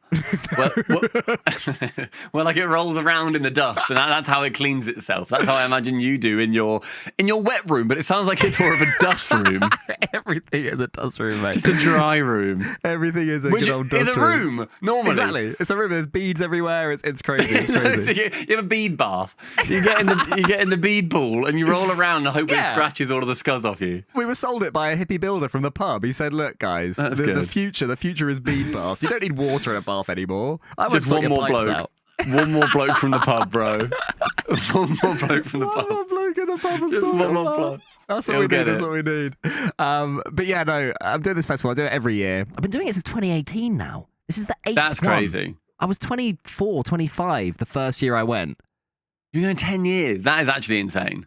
Well, like it rolls around in the dust, and that's how it cleans itself. That's how I imagine you do in your wet room, but it sounds like it's more of a dust room. Everything is a dust room, mate. Just a dry room. Everything is a good old dust room. It's a room, normally. Exactly. It's a room. There's beads everywhere. It's crazy. It's crazy. So you have a bead bath. You get in the bead pool, and you roll around and hope it scratches all of the scuzz off you. We were sold it by a hippie builder from the pub. He said, look, guys, the future is bead baths. You don't need water in a bath anymore. Just one more bloke. Out. One more bloke from the pub, bro. One more bloke from the pub. One more bloke in the pub. Just one more bloke. That's what we need. That's what we need. But yeah, no, I'm doing this festival. I do it every year. I've been doing it since 2018 now. This is the 8th That's crazy. I was 24, 25 the first year I went. You've been going 10 years. That is actually insane.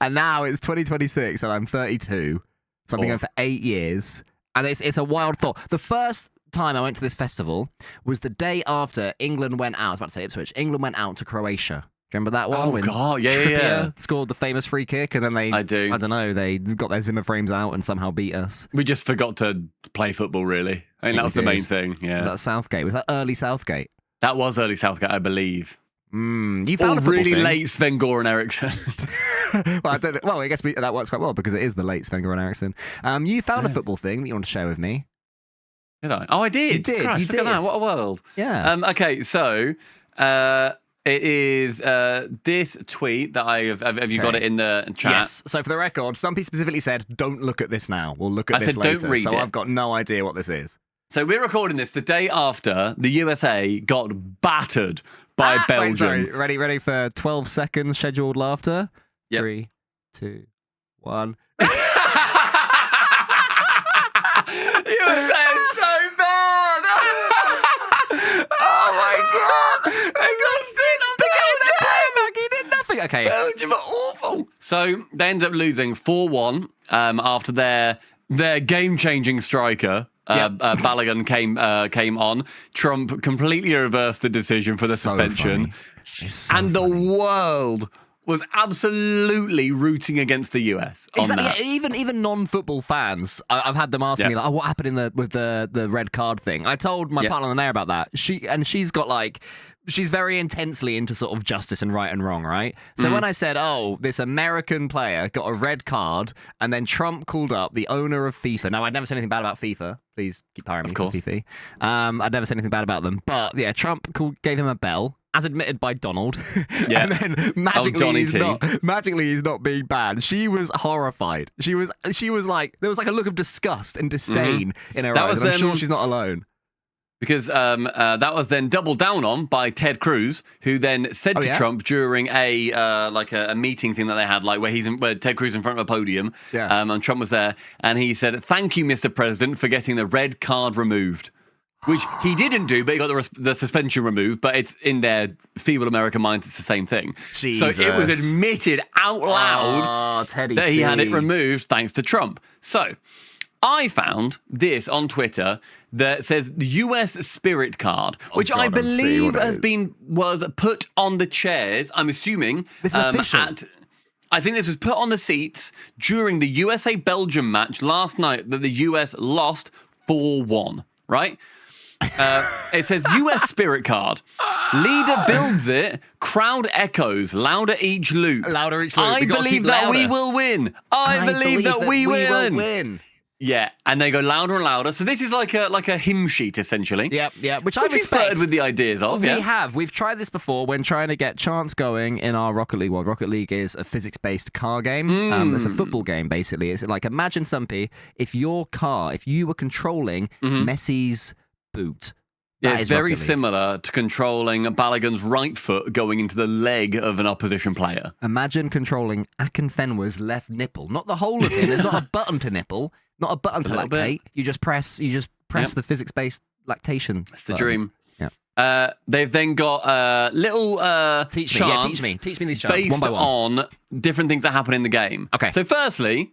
And now it's 2026 and I'm 32. So I've been going for 8 years. And it's a wild thought. The first time I went to this festival was the day after England went out. I was about to say Ipswich. England went out to Croatia. Do you remember that one? Oh, God. Yeah, Trippier scored the famous free kick, and then I don't know, they got their Zimmer frames out and somehow beat us. We just forgot to play football, really. I think that was the main thing, yeah. Was that Southgate? Was that early Southgate? That was early Southgate, I believe. You found a really thing. late Sven-Goran Eriksson. I guess that works quite well because it is the late Sven-Goran Eriksson. You found a football thing that you want to share with me. Did I? Oh, I did. You did. Christ, look at that. What a world. Yeah. Okay, so it is this tweet that have you got it in the chat? Yes. So for the record, somebody specifically said, don't look at this now. We'll look at this later. Don't read so it. I've got no idea what this is. So we're recording this the day after the USA got battered by Belgium. Wait, sorry. Ready for 12 seconds scheduled laughter? Yep. 3, 2, 1. USA is so bad! Oh my God! They got He did nothing. Okay. Belgium are awful. So they ended up losing 4-1 after their game-changing striker. Balogun came on. Trump completely reversed the decision for the suspension. And the world was absolutely rooting against the US on that. Yeah, even non-football fans, I've had them asking me, like, oh, what happened with the red card thing? I told my partner on there about that. She's got she's very intensely into sort of justice and right and wrong, right? So when I said, oh, this American player got a red card, and then Trump called up the owner of FIFA. Now, I'd never said anything bad about FIFA. Please keep hiring me for FIFA. I'd never said anything bad about them. But yeah, Trump gave him a bell, as admitted by Donald. And then magically he's not being banned. She was horrified. She was like, there was like a look of disgust and disdain in her eyes. And I'm sure she's not alone. Because that was then doubled down on by Ted Cruz, who then said to Trump during a meeting thing that they had, like where Ted Cruz in front of a podium, and Trump was there, and he said, "Thank you, Mr. President, for getting the red card removed," which he didn't do, but he got the suspension removed. But it's in their feeble American minds, it's the same thing. Jesus. So it was admitted out loud that he had it removed thanks to Trump. So I found this on Twitter that says the US Spirit card, which I believe was put on the chairs. I'm assuming this is official. I think this was put on the seats during the USA-Belgium match last night that the US lost 4-1, right? It says US Spirit card. Leader builds it. Crowd echoes. Louder each loop. Louder each loop. I believe that we will win. I believe that we will win. Yeah, and they go louder and louder. So this is like a hymn sheet, essentially. Yeah. Which I respect. Flirted with the ideas of. We have. We've tried this before when trying to get chance going in our Rocket League. Well, Rocket League is a physics-based car game. It's a football game, basically. It's like, imagine, Sumpy, if you were controlling Messi's boot. Yeah, it's very similar to controlling Balogun's right foot going into the leg of an opposition player. Imagine controlling Akinfenwa's left nipple. Not the whole of him. There's not a button to nipple. Not a button to lactate. You just press the physics-based lactation. That's the dream. Yeah. They've then got little teach me these charts based one by one. on different things that happen in the game. Okay. So firstly,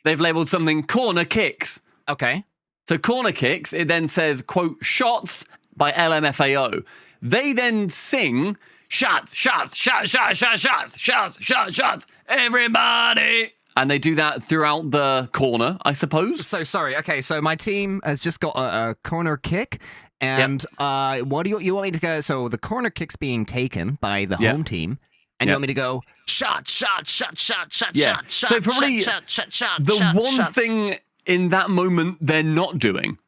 they've labelled something corner kicks. Okay. So corner kicks, it then says, quote, shots by LMFAO. They then sing shots, everybody. And they do that throughout the corner, I suppose. So, sorry. Okay, so my team has just got a corner kick. And what do you want me to go? So the corner kick's being taken by the home team. And you want me to go shot. So probably the one thing in that moment they're not doing.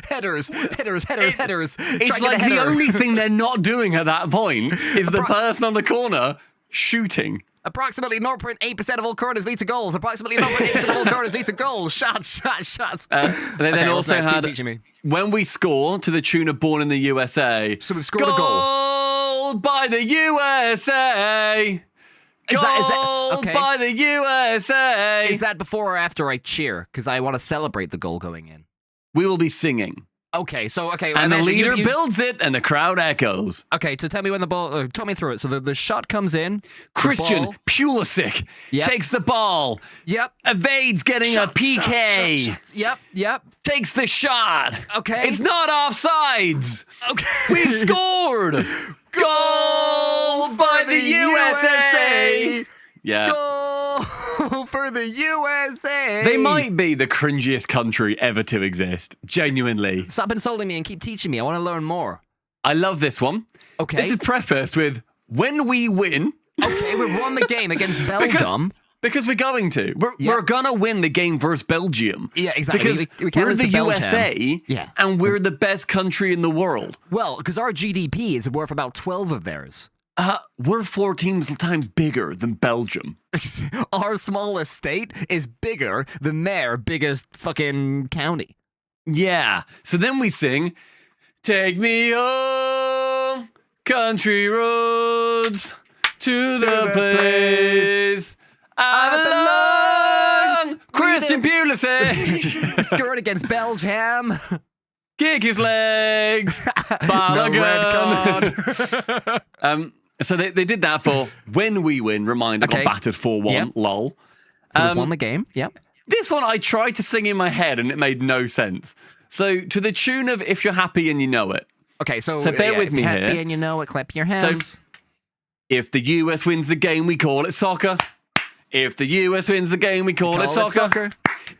Headers. It's like the only thing they're not doing at that point is the person on the corner shooting. Approximately 0.8% of all corners lead to goals. Approximately 0.8% of all corners lead to goals. Shots. They then also had, when we score to the tune of Born in the USA. So we've scored a goal. By the USA. Is that okay. By the USA. Is that before or after I cheer? Because I want to celebrate the goal going in. We will be singing. Okay, and the leader builds it, and the crowd echoes. Okay, so tell me when the ball. Talk me through it. So the shot comes in. Christian Pulisic takes the ball. Yep. Evades getting a PK. Shots. Yep. Takes the shot. Okay. It's not offsides. Okay. We've scored. Goal for the USA. Yeah. Goal for the USA. They might be the cringiest country ever to exist. Genuinely. Stop insulting me and keep teaching me. I want to learn more. I love this one. Okay. This is prefaced with, when we win. Okay, we won the game against Belgium. Because we're going to. We're going to win the game versus Belgium. Yeah, exactly. Because we can't we're lose the to Belgium. USA, and we're the best country in the world. Well, because our GDP is worth about 12 of theirs. We're 4 times bigger than Belgium. Our smallest state is bigger than their biggest fucking county. Yeah. So then we sing, take me home, country roads, to the place I belong. Christian Pulisic. Scored against Belgium. Kick his legs. No red card. So they did that for when we win. Reminder, got battered 4-1. Lol. So we won the game. Yep. This one I tried to sing in my head and it made no sense. So to the tune of "If You're Happy and You Know It." Okay, so bear with me if you're here. happy and you know it, clap your hands. So, if the US wins the game, we call it soccer. If the US wins the game, we call it soccer.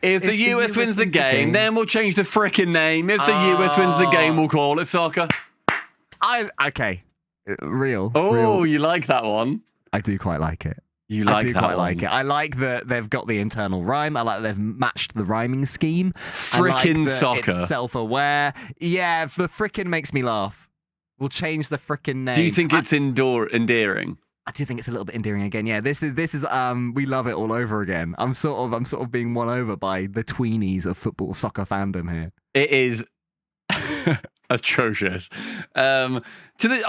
If the US wins the game, then we'll change the frickin' name. If the US wins the game, we'll call it soccer. Okay. Real. You like that one? I do quite like it. You like I do that quite one. like it. I like that they've got the internal rhyme. I like that they've matched the rhyming scheme. Frickin' I like that soccer. It's self-aware. Yeah, the frickin' makes me laugh. We'll change the frickin' name. Do you think it's endearing? I do think it's a little bit endearing again. Yeah, this is we love it all over again. I'm sort of being won over by the tweenies of football soccer fandom here. It is atrocious. I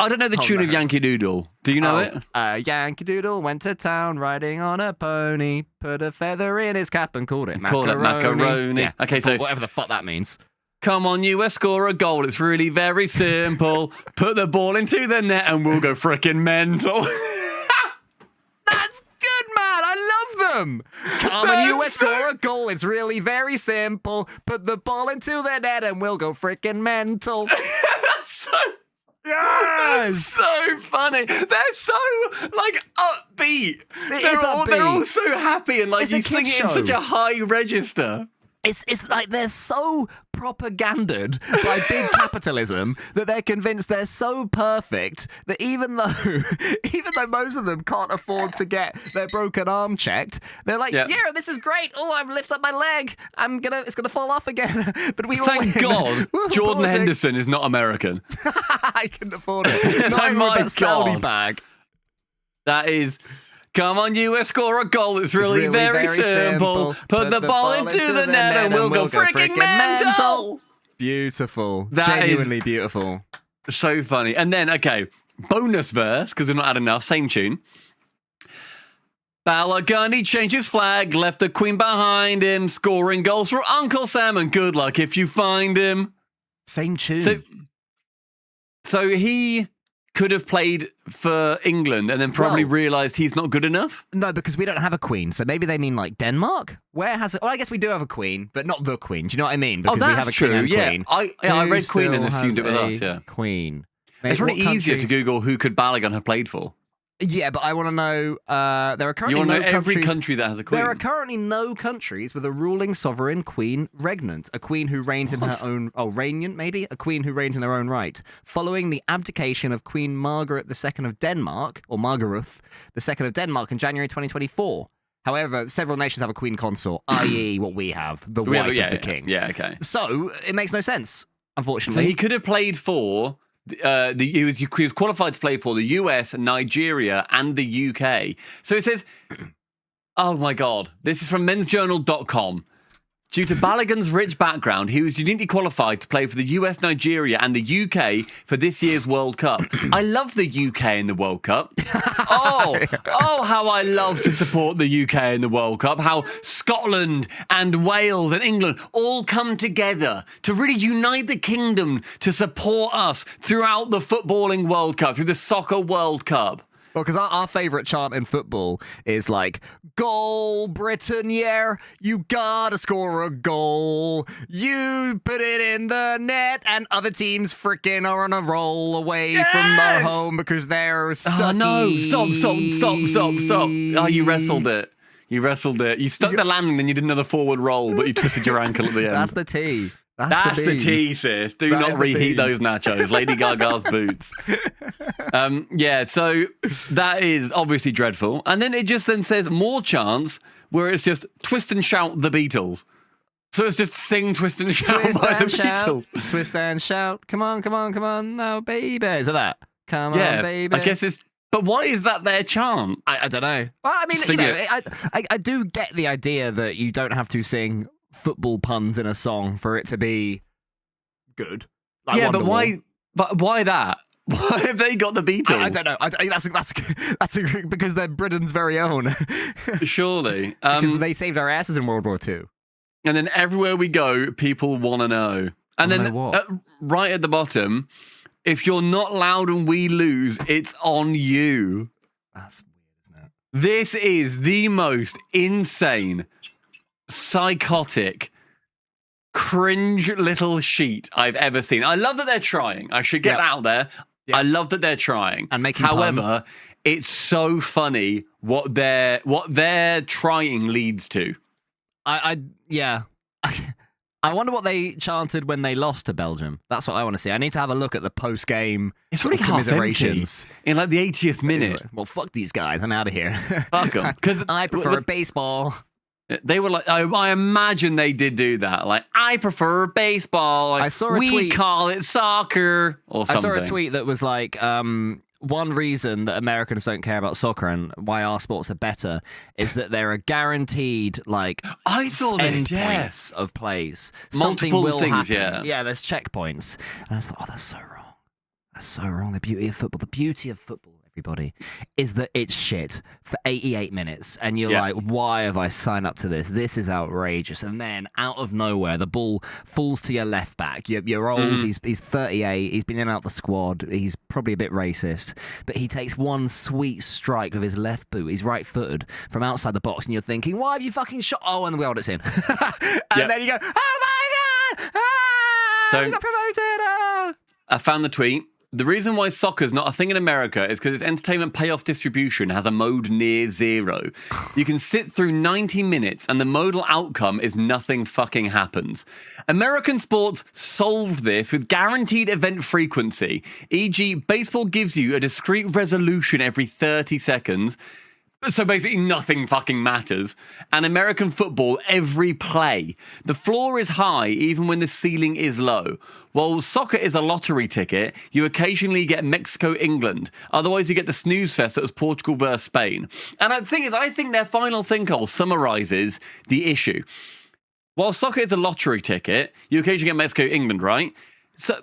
don't know the tune of Yankee Doodle. Do you know it? Yankee Doodle went to town riding on a pony, put a feather in his cap and called it macaroni. Call it macaroni. Yeah, okay, so whatever the fuck that means. Come on, US, score a goal. It's really very simple. Put the ball into the net and we'll go frickin' mental. That's good, man. I love them. Come on, US, score a goal. It's really very simple. Put the ball into the net and we'll go frickin' mental. That's so... Yes! That's so funny. They're so, upbeat. They're They're all so happy and, you sing it in such a high register. It's like they're so propaganded by big capitalism that they're convinced they're so perfect that even though most of them can't afford to get their broken arm checked, they're like, yeah, this is great. Oh, I've lifted up my leg. It's gonna fall off again. But we thank God Jordan Henderson is not American. I couldn't afford it. Not even with that Saudi bag. That is. Come on, US, score a goal. It's really very simple. Put the ball into the net and we'll go freaking mental. Beautiful. Genuinely beautiful. So funny. And then, bonus verse, because we've not had enough. Same tune. Bala Gundy changed his flag, left the Queen behind him, scoring goals for Uncle Sam, and good luck if you find him. Same tune. So he could have played for England and then probably realised he's not good enough? No, because we don't have a queen. So maybe they mean Denmark? Where has it? Well, I guess we do have a queen, but not the queen. Do you know what I mean? Because that's we have a true. king and queen. I read queen and assumed it was us, yeah. Queen. It's really easier to Google who could Balogun have played for. Yeah, but I want to know. There are currently every country that has a queen. There are currently no countries with a ruling sovereign queen regnant, a queen who reigns in her own. Regnant maybe, a queen who reigns in her own right. Following the abdication of Queen Margaret II of Denmark, or Margaret II of Denmark, in January 2024. However, several nations have a queen consort, i.e., what we have, the wife of the king. Yeah, okay. So it makes no sense, unfortunately. So he could have played for. He was qualified to play for the US, Nigeria, and the UK. So it says, oh my God, this is from mensjournal.com. Due to Balogun's rich background, he was uniquely qualified to play for the US, Nigeria, and the UK for this year's World Cup. I love the UK in the World Cup. Oh, how I love to support the UK in the World Cup. How Scotland and Wales and England all come together to really unite the kingdom to support us throughout the footballing World Cup, through the soccer World Cup. Well, because our favourite chant in football is like, goal, Britain, yeah, you gotta score a goal. You put it in the net, and other teams freaking are on a roll away from their home because they're sucky. Oh, no, stop. Oh, you wrestled it. You stuck the landing, then you did another forward roll, but you twisted your ankle at the end. That's the T. That's the tea, sis. Do not reheat those nachos. Lady Gaga's boots. So that is obviously dreadful. And then it just then says more chants where it's just twist and shout the Beatles. So it's just sing, twist and shout by the Beatles. Twist and shout. Come on now, baby. Is it that? Come on, baby. I guess it's... But why is that their chant? I don't know. Well, I mean, I do get the idea that you don't have to sing football puns in a song for it to be good. Like but why? But why that? Why have they got the Beatles? I don't know. That's because they're Britain's very own. Surely, because they saved our asses in World War II. And then everywhere we go, people want to know. And then right at the bottom, if you're not loud and we lose, it's on you. That's weird, isn't it? This is the most insane, psychotic, cringe little sheet I've ever seen. I love that they're trying. I should get that out there. Yep. I love that they're trying. And making However, puns. It's so funny what they're trying leads to. I wonder what they chanted when they lost to Belgium. That's what I want to see. I need to have a look at the post-game commiserations. In like the 80th minute. Well, fuck these guys. I'm out of here. Fuck them. Because I prefer baseball. They were like, I imagine they did do that. Like, I prefer baseball. Like, I saw a tweet. We call it soccer or something. I saw a tweet that was like, one reason that Americans don't care about soccer and why our sports are better is that there are guaranteed, like, I saw this, endpoints of plays. Multiple Something will things, happen. Yeah, there's checkpoints. And I was like, oh, that's so wrong. That's so wrong. The beauty of football, everybody, is that it's shit for 88 minutes. And you're like, why have I signed up to this? This is outrageous. And then, out of nowhere, the ball falls to your left back. You're old. He's 38. He's been in and out the squad. He's probably a bit racist. But he takes one sweet strike with his left boot. He's right-footed from outside the box. And you're thinking, why have you fucking shot? Oh, and the world it's in. And then you go, oh, my God! So, we got promoted! I found the tweet. The reason why soccer's not a thing in America is because its entertainment payoff distribution has a mode near zero. You can sit through 90 minutes and the modal outcome is nothing fucking happens. American sports solved this with guaranteed event frequency, e.g. baseball gives you a discrete resolution every 30 seconds, so basically nothing fucking matters. And American football, every play. The floor is high even when the ceiling is low. While soccer is a lottery ticket, you occasionally get Mexico-England. Otherwise, you get the snooze fest that was Portugal versus Spain. And the thing is, I think their final think-all summarises the issue. While soccer is a lottery ticket, you occasionally get Mexico-England, right?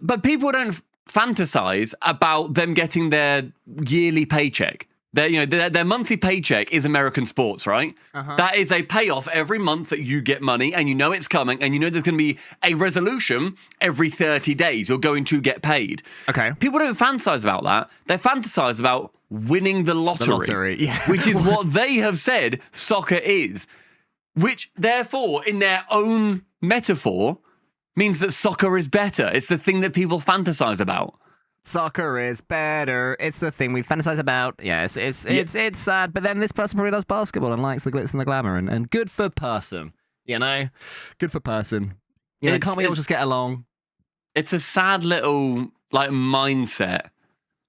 But people don't fantasize about them getting their yearly paycheck. Their monthly paycheck is American sports, right? That is a payoff every month that you get money and you know it's coming and you know there's going to be a resolution every 30 days. You're going to get paid. Okay. People don't fantasize about that. They fantasize about winning the lottery, which is what they have said soccer is. Which, therefore, in their own metaphor, means that soccer is better. It's the thing that people fantasize about. Soccer is better. It's the thing we fantasize about. Yeah, it's sad. But then this person probably does basketball and likes the glitz and the glamour. And good for person, you know? Good for person. You know, can't we all just get along? It's a sad little, like, mindset,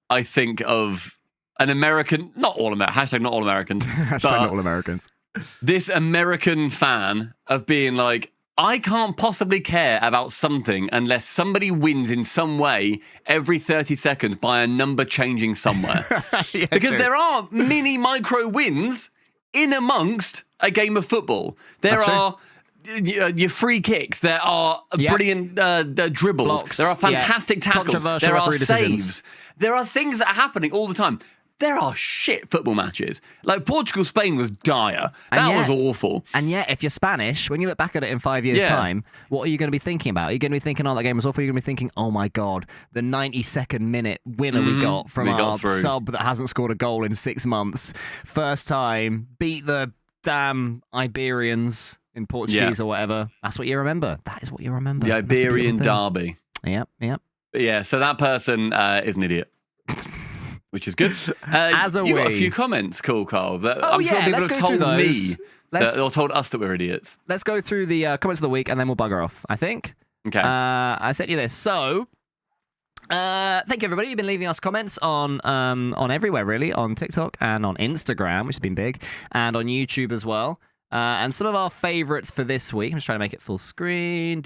I think, of an American... Not all Americans. Hashtag not all Americans. Hashtag not all Americans. This American fan of being like... I can't possibly care about something unless somebody wins in some way every 30 seconds by a number changing somewhere. Because there are mini micro wins in amongst a game of football. There are your free kicks. There are brilliant dribbles. Blocks. There are fantastic tackles. There are saves. There are things that are happening all the time. There are shit football matches. Like Portugal-Spain was dire. That was awful. And yet, if you're Spanish, when you look back at it in 5 years' time, what are you going to be thinking about? Are you going to be thinking, oh, that game was awful? Are you going to be thinking, oh my God, the 92nd minute winner we got from our sub that hasn't scored a goal in 6 months. First time, beat the damn Iberians in Portuguese or whatever. That's what you remember. That is what you remember. The Iberian derby. Yep. But yeah, so that person is an idiot. Which is good. You got a few comments, cool, Carl. I'm sure people have told me or told us that we're idiots. Let's go through the comments of the week and then we'll bugger off, I think. Okay. I sent you this. So, thank you, everybody. You've been leaving us comments on everywhere, really, on TikTok and on Instagram, which has been big, and on YouTube as well. And some of our favourites for this week, I'm just trying to make it full screen,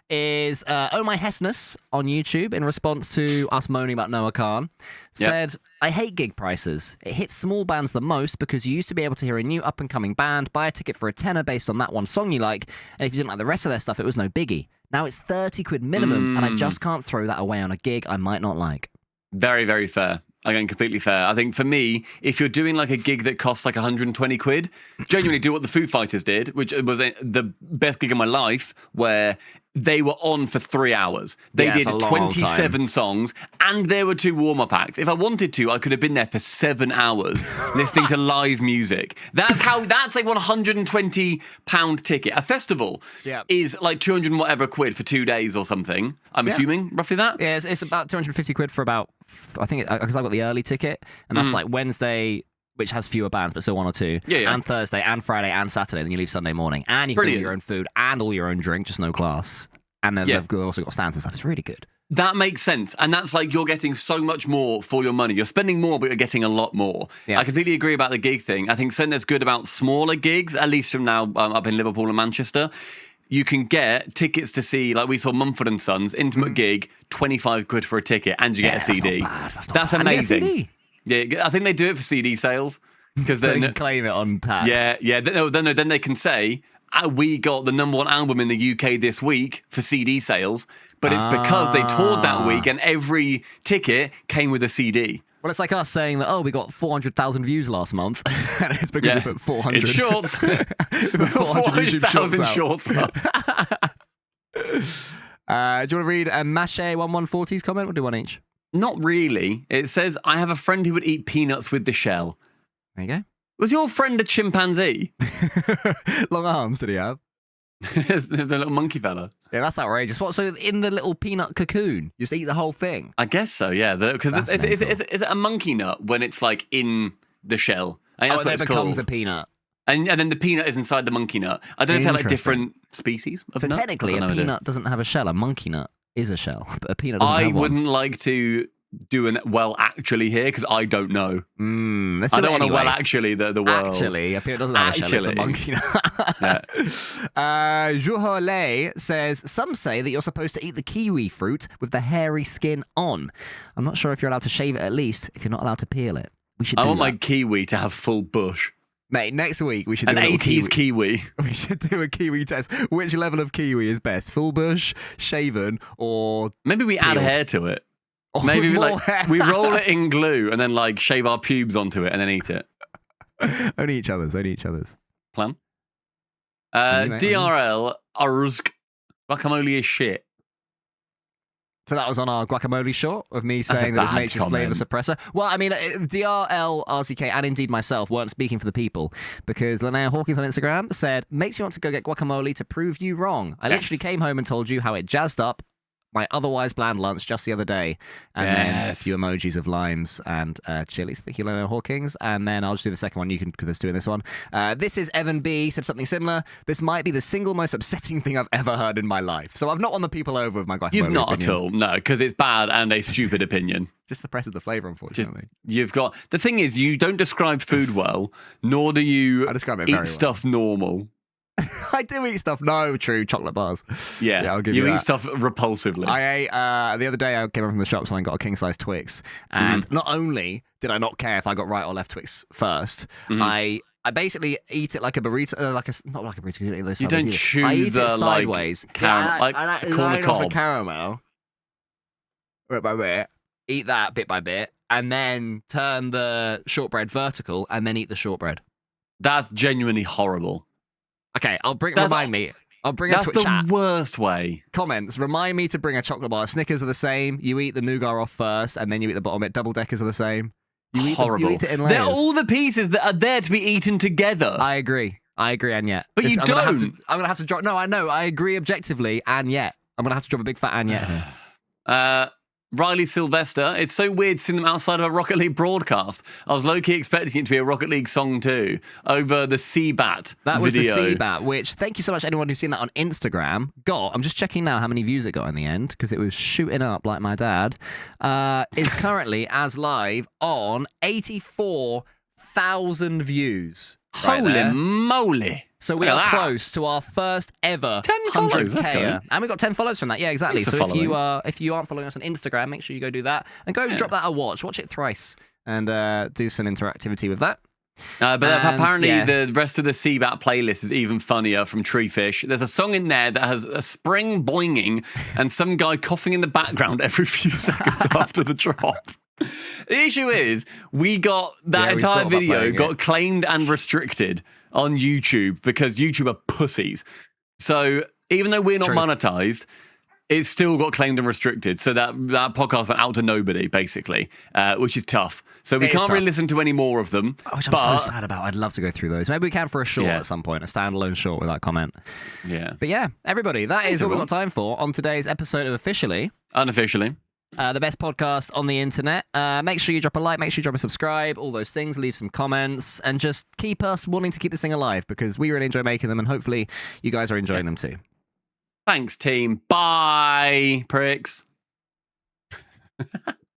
is Oh My Hessness on YouTube in response to us moaning about Noah Khan. Said, I hate gig prices. It hits small bands the most because you used to be able to hear a new up-and-coming band, buy a ticket for a tenner based on that one song you like, and if you didn't like the rest of their stuff, it was no biggie. Now it's 30 quid minimum, and I just can't throw that away on a gig I might not like. Very, very fair. Again, completely fair. I think for me, if you're doing like a gig that costs like 120 quid, genuinely do what the Foo Fighters did, which was the best gig of my life, where they were on for 3 hours. They did 27 songs, and there were 2 warm-up acts. If I wanted to, I could have been there for 7 hours listening to live music. That's like £120 ticket. A festival is like 200 and whatever quid for 2 days or something. I'm assuming, roughly that? Yeah, it's about 250 quid for about, I think, because I've got the early ticket, and that's like Wednesday, which has fewer bands, but still 1 or 2. And Thursday, and Friday, and Saturday. Then you leave Sunday morning. And you can get your own food and all your own drink, just no class. And then they've also got stands and stuff. It's really good. That makes sense. And that's like you're getting so much more for your money. You're spending more, but you're getting a lot more. I completely agree about the gig thing. I think something that's good about smaller gigs, at least from now up in Liverpool and Manchester, you can get tickets to see, like we saw Mumford & Sons, intimate gig, 25 quid for a ticket, and you get a CD. That's amazing. Yeah, I think they do it for CD sales. Because so they can claim it on tax. Yeah. Then they can say, we got the #1 album in the UK this week for CD sales, but it's because they toured that week and every ticket came with a CD. Well, it's like us saying that, we got 400,000 views last month. And it's because you put 400. It's shorts. 400,000 shorts up. Do you want to read Mache1140's comment? We'll do one each. Not really. It says, I have a friend who would eat peanuts with the shell. There you go. Was your friend a chimpanzee? Long arms did he have? There's the little monkey fella. Yeah, that's outrageous. What? So in the little peanut cocoon, you just eat the whole thing? I guess so. Yeah. Because is it a monkey nut when it's like in the shell? I think that's what it's becomes called. A peanut. And then the peanut is inside the monkey nut. I don't know if they're like different species of nut. So technically, a peanut doesn't have a shell. A monkey nut is a shell, but a peanut doesn't have one. I wouldn't like to do an well actually here because I don't know. I don't want to well actually the world. Actually, a peanut doesn't have a shell. It's the monkey nut. Juhole says, some say that you're supposed to eat the kiwi fruit with the hairy skin on. I'm not sure if you're allowed to shave it at least if you're not allowed to peel it. We should. I want my kiwi to have full bush. Mate, next week we should do an 80s kiwi. We should do a kiwi test. Which level of kiwi is best? Full bush, shaven, or maybe we add hair to it. Maybe we roll it in glue and then like shave our pubes onto it and then eat it. Only each other's. Plan. DRL Aruzk guacamole is shit. So that was on our guacamole short of me saying that it's nature's flavour suppressor. Well, I mean, DRL, RCK, and indeed myself weren't speaking for the people because Linnea Hawkins on Instagram said, makes you want to go get guacamole to prove you wrong. I literally came home and told you how it jazzed up my otherwise bland lunch just the other day. And then a few emojis of limes and chilies. Thank you, Linnea Hawkins. And then I'll just do the second one. You can because doing this one. This is Evan B. said something similar. This might be the single most upsetting thing I've ever heard in my life. So I've not won the people over with my guacamole. You've not at all. No, because it's bad and a stupid opinion. Just the press of the flavour, unfortunately. The thing is, you don't describe food well, nor do you eat stuff normal. I do eat stuff. No, true. Chocolate bars. Yeah, I'll give you eat that. stuff repulsively. I ate, the other day I came home from the shops and I got a king-size Twix. And not only did I not care if I got right or left Twix first, I I basically eat it like a burrito, not like a burrito. You don't eat those. You don't chew I eat the it sideways, like corn cob. Off the caramel, bit by bit. Eat that bit by bit, and then turn the shortbread vertical, and then eat the shortbread. That's genuinely horrible. Okay, remind me. I'll bring a Twitch chat. That's the worst way. Comments. Remind me to bring a chocolate bar. Snickers are the same. You eat the nougat off first, and then you eat the bottom bit. Double deckers are the same. Horrible. You eat it in layers. They're all the pieces that are there to be eaten together. I agree, and yet. But you don't. I'm going to have to drop... No, I know. I agree objectively, and yet. I'm going to have to drop a big fat and yet here. Riley Sylvester, it's so weird seeing them outside of a Rocket League broadcast. I was low-key expecting it to be a Rocket League song too, over the Seabat That was video. the Seabat, which, thank you so much anyone who's seen that on Instagram. I'm just checking now how many views it got in the end, because it was shooting up like my dad. Is currently, as live, on 84,000 views. Holy moly. So we are close to our first ever 10 follows, 100K. And we got 10 follows from that. Yeah, exactly. Thanks So if you aren't following us on Instagram, make sure you go do that. And go drop that a watch. Watch it thrice. And do some interactivity with that. But apparently the rest of the Seabat playlist is even funnier from Treefish. There's a song in there that has a spring boinging and some guy coughing in the background every few seconds after the drop. The issue is, we got that entire video got claimed and restricted on YouTube because YouTube are pussies. So even though we're not monetized, it's still got claimed and restricted. So that podcast went out to nobody, basically, which is tough. So we can't really listen to any more of them. Which I'm so sad about. I'd love to go through those. Maybe we can for a short at some point, a standalone short with that comment. Yeah. But yeah, everybody, that is all we've got time for on today's episode of Officially Unofficially. The best podcast on the internet. Make sure you drop a like, make sure you drop a subscribe, all those things, leave some comments, and just keep us wanting to keep this thing alive because we really enjoy making them and hopefully you guys are enjoying them too. Thanks, team. Bye, pricks.